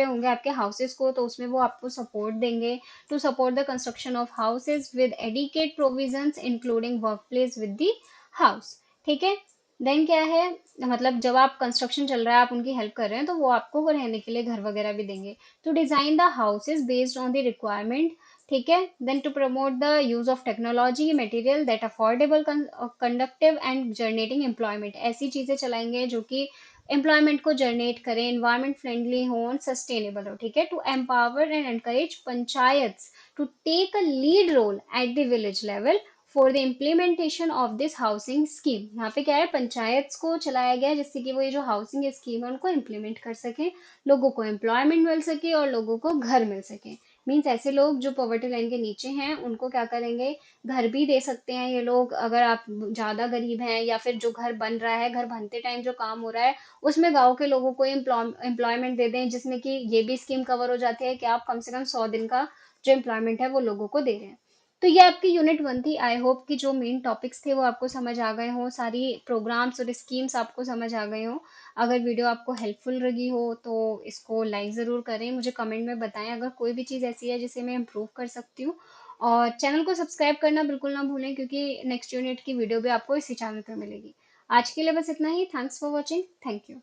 होंगे आपके हाउसेस को, तो उसमें वो आपको सपोर्ट देंगे। To support the construction of houses with adequate provisions including work place with the house. ठीक है, देन क्या है, मतलब जब आप कंस्ट्रक्शन चल रहा है आप उनकी हेल्प कर रहे हैं तो वो आपको वो रहने के लिए घर वगैरह भी देंगे। To design the houses based on the requirement. ठीक है, then to promote the use of technology material that affordable conductive and generating employment. ऐसी चीजें चलाएंगे जो कि एम्प्लॉयमेंट को जनरेट करें, एनवायरमेंट फ्रेंडली हो, सस्टेनेबल हो। ठीक है, to empower and encourage panchayat to take a lead role at the village level for the implementation of this housing scheme. यहाँ पे क्या है, पंचायत को चलाया गया है जिससे कि वो ये जो हाउसिंग स्कीम है उनको इम्प्लीमेंट कर सके, लोगों को एम्प्लॉयमेंट मिल सके और लोगों को घर मिल सके। मीन्स ऐसे लोग जो पॉवर्टी लाइन के नीचे हैं उनको क्या करेंगे, घर भी दे सकते हैं ये लोग। अगर आप ज्यादा गरीब हैं या फिर जो घर बन रहा है, घर बनते टाइम जो काम हो रहा है उसमें गांव के लोगों को एम्प्लॉयमेंट दे दें, जिसमें कि ये भी स्कीम कवर हो जाती है कि आप कम से कम 100 दिन का जो एम्प्लॉयमेंट है वो लोगों को दे रहे हैं। तो ये आपकी यूनिट 1 थी। आई होप कि जो मेन टॉपिक्स थे वो आपको समझ आ गए हों, सारी प्रोग्राम्स और स्कीम्स आपको समझ आ गए हों। अगर वीडियो आपको हेल्पफुल लगी हो तो इसको लाइक ज़रूर करें, मुझे कमेंट में बताएं अगर कोई भी चीज़ ऐसी है जिसे मैं इम्प्रूव कर सकती हूँ। और चैनल को सब्सक्राइब करना बिल्कुल ना भूलें, क्योंकि नेक्स्ट यूनिट की वीडियो भी आपको इसी चैनल पर मिलेगी। आज के लिए बस इतना ही। Thanks for watching. Thank you.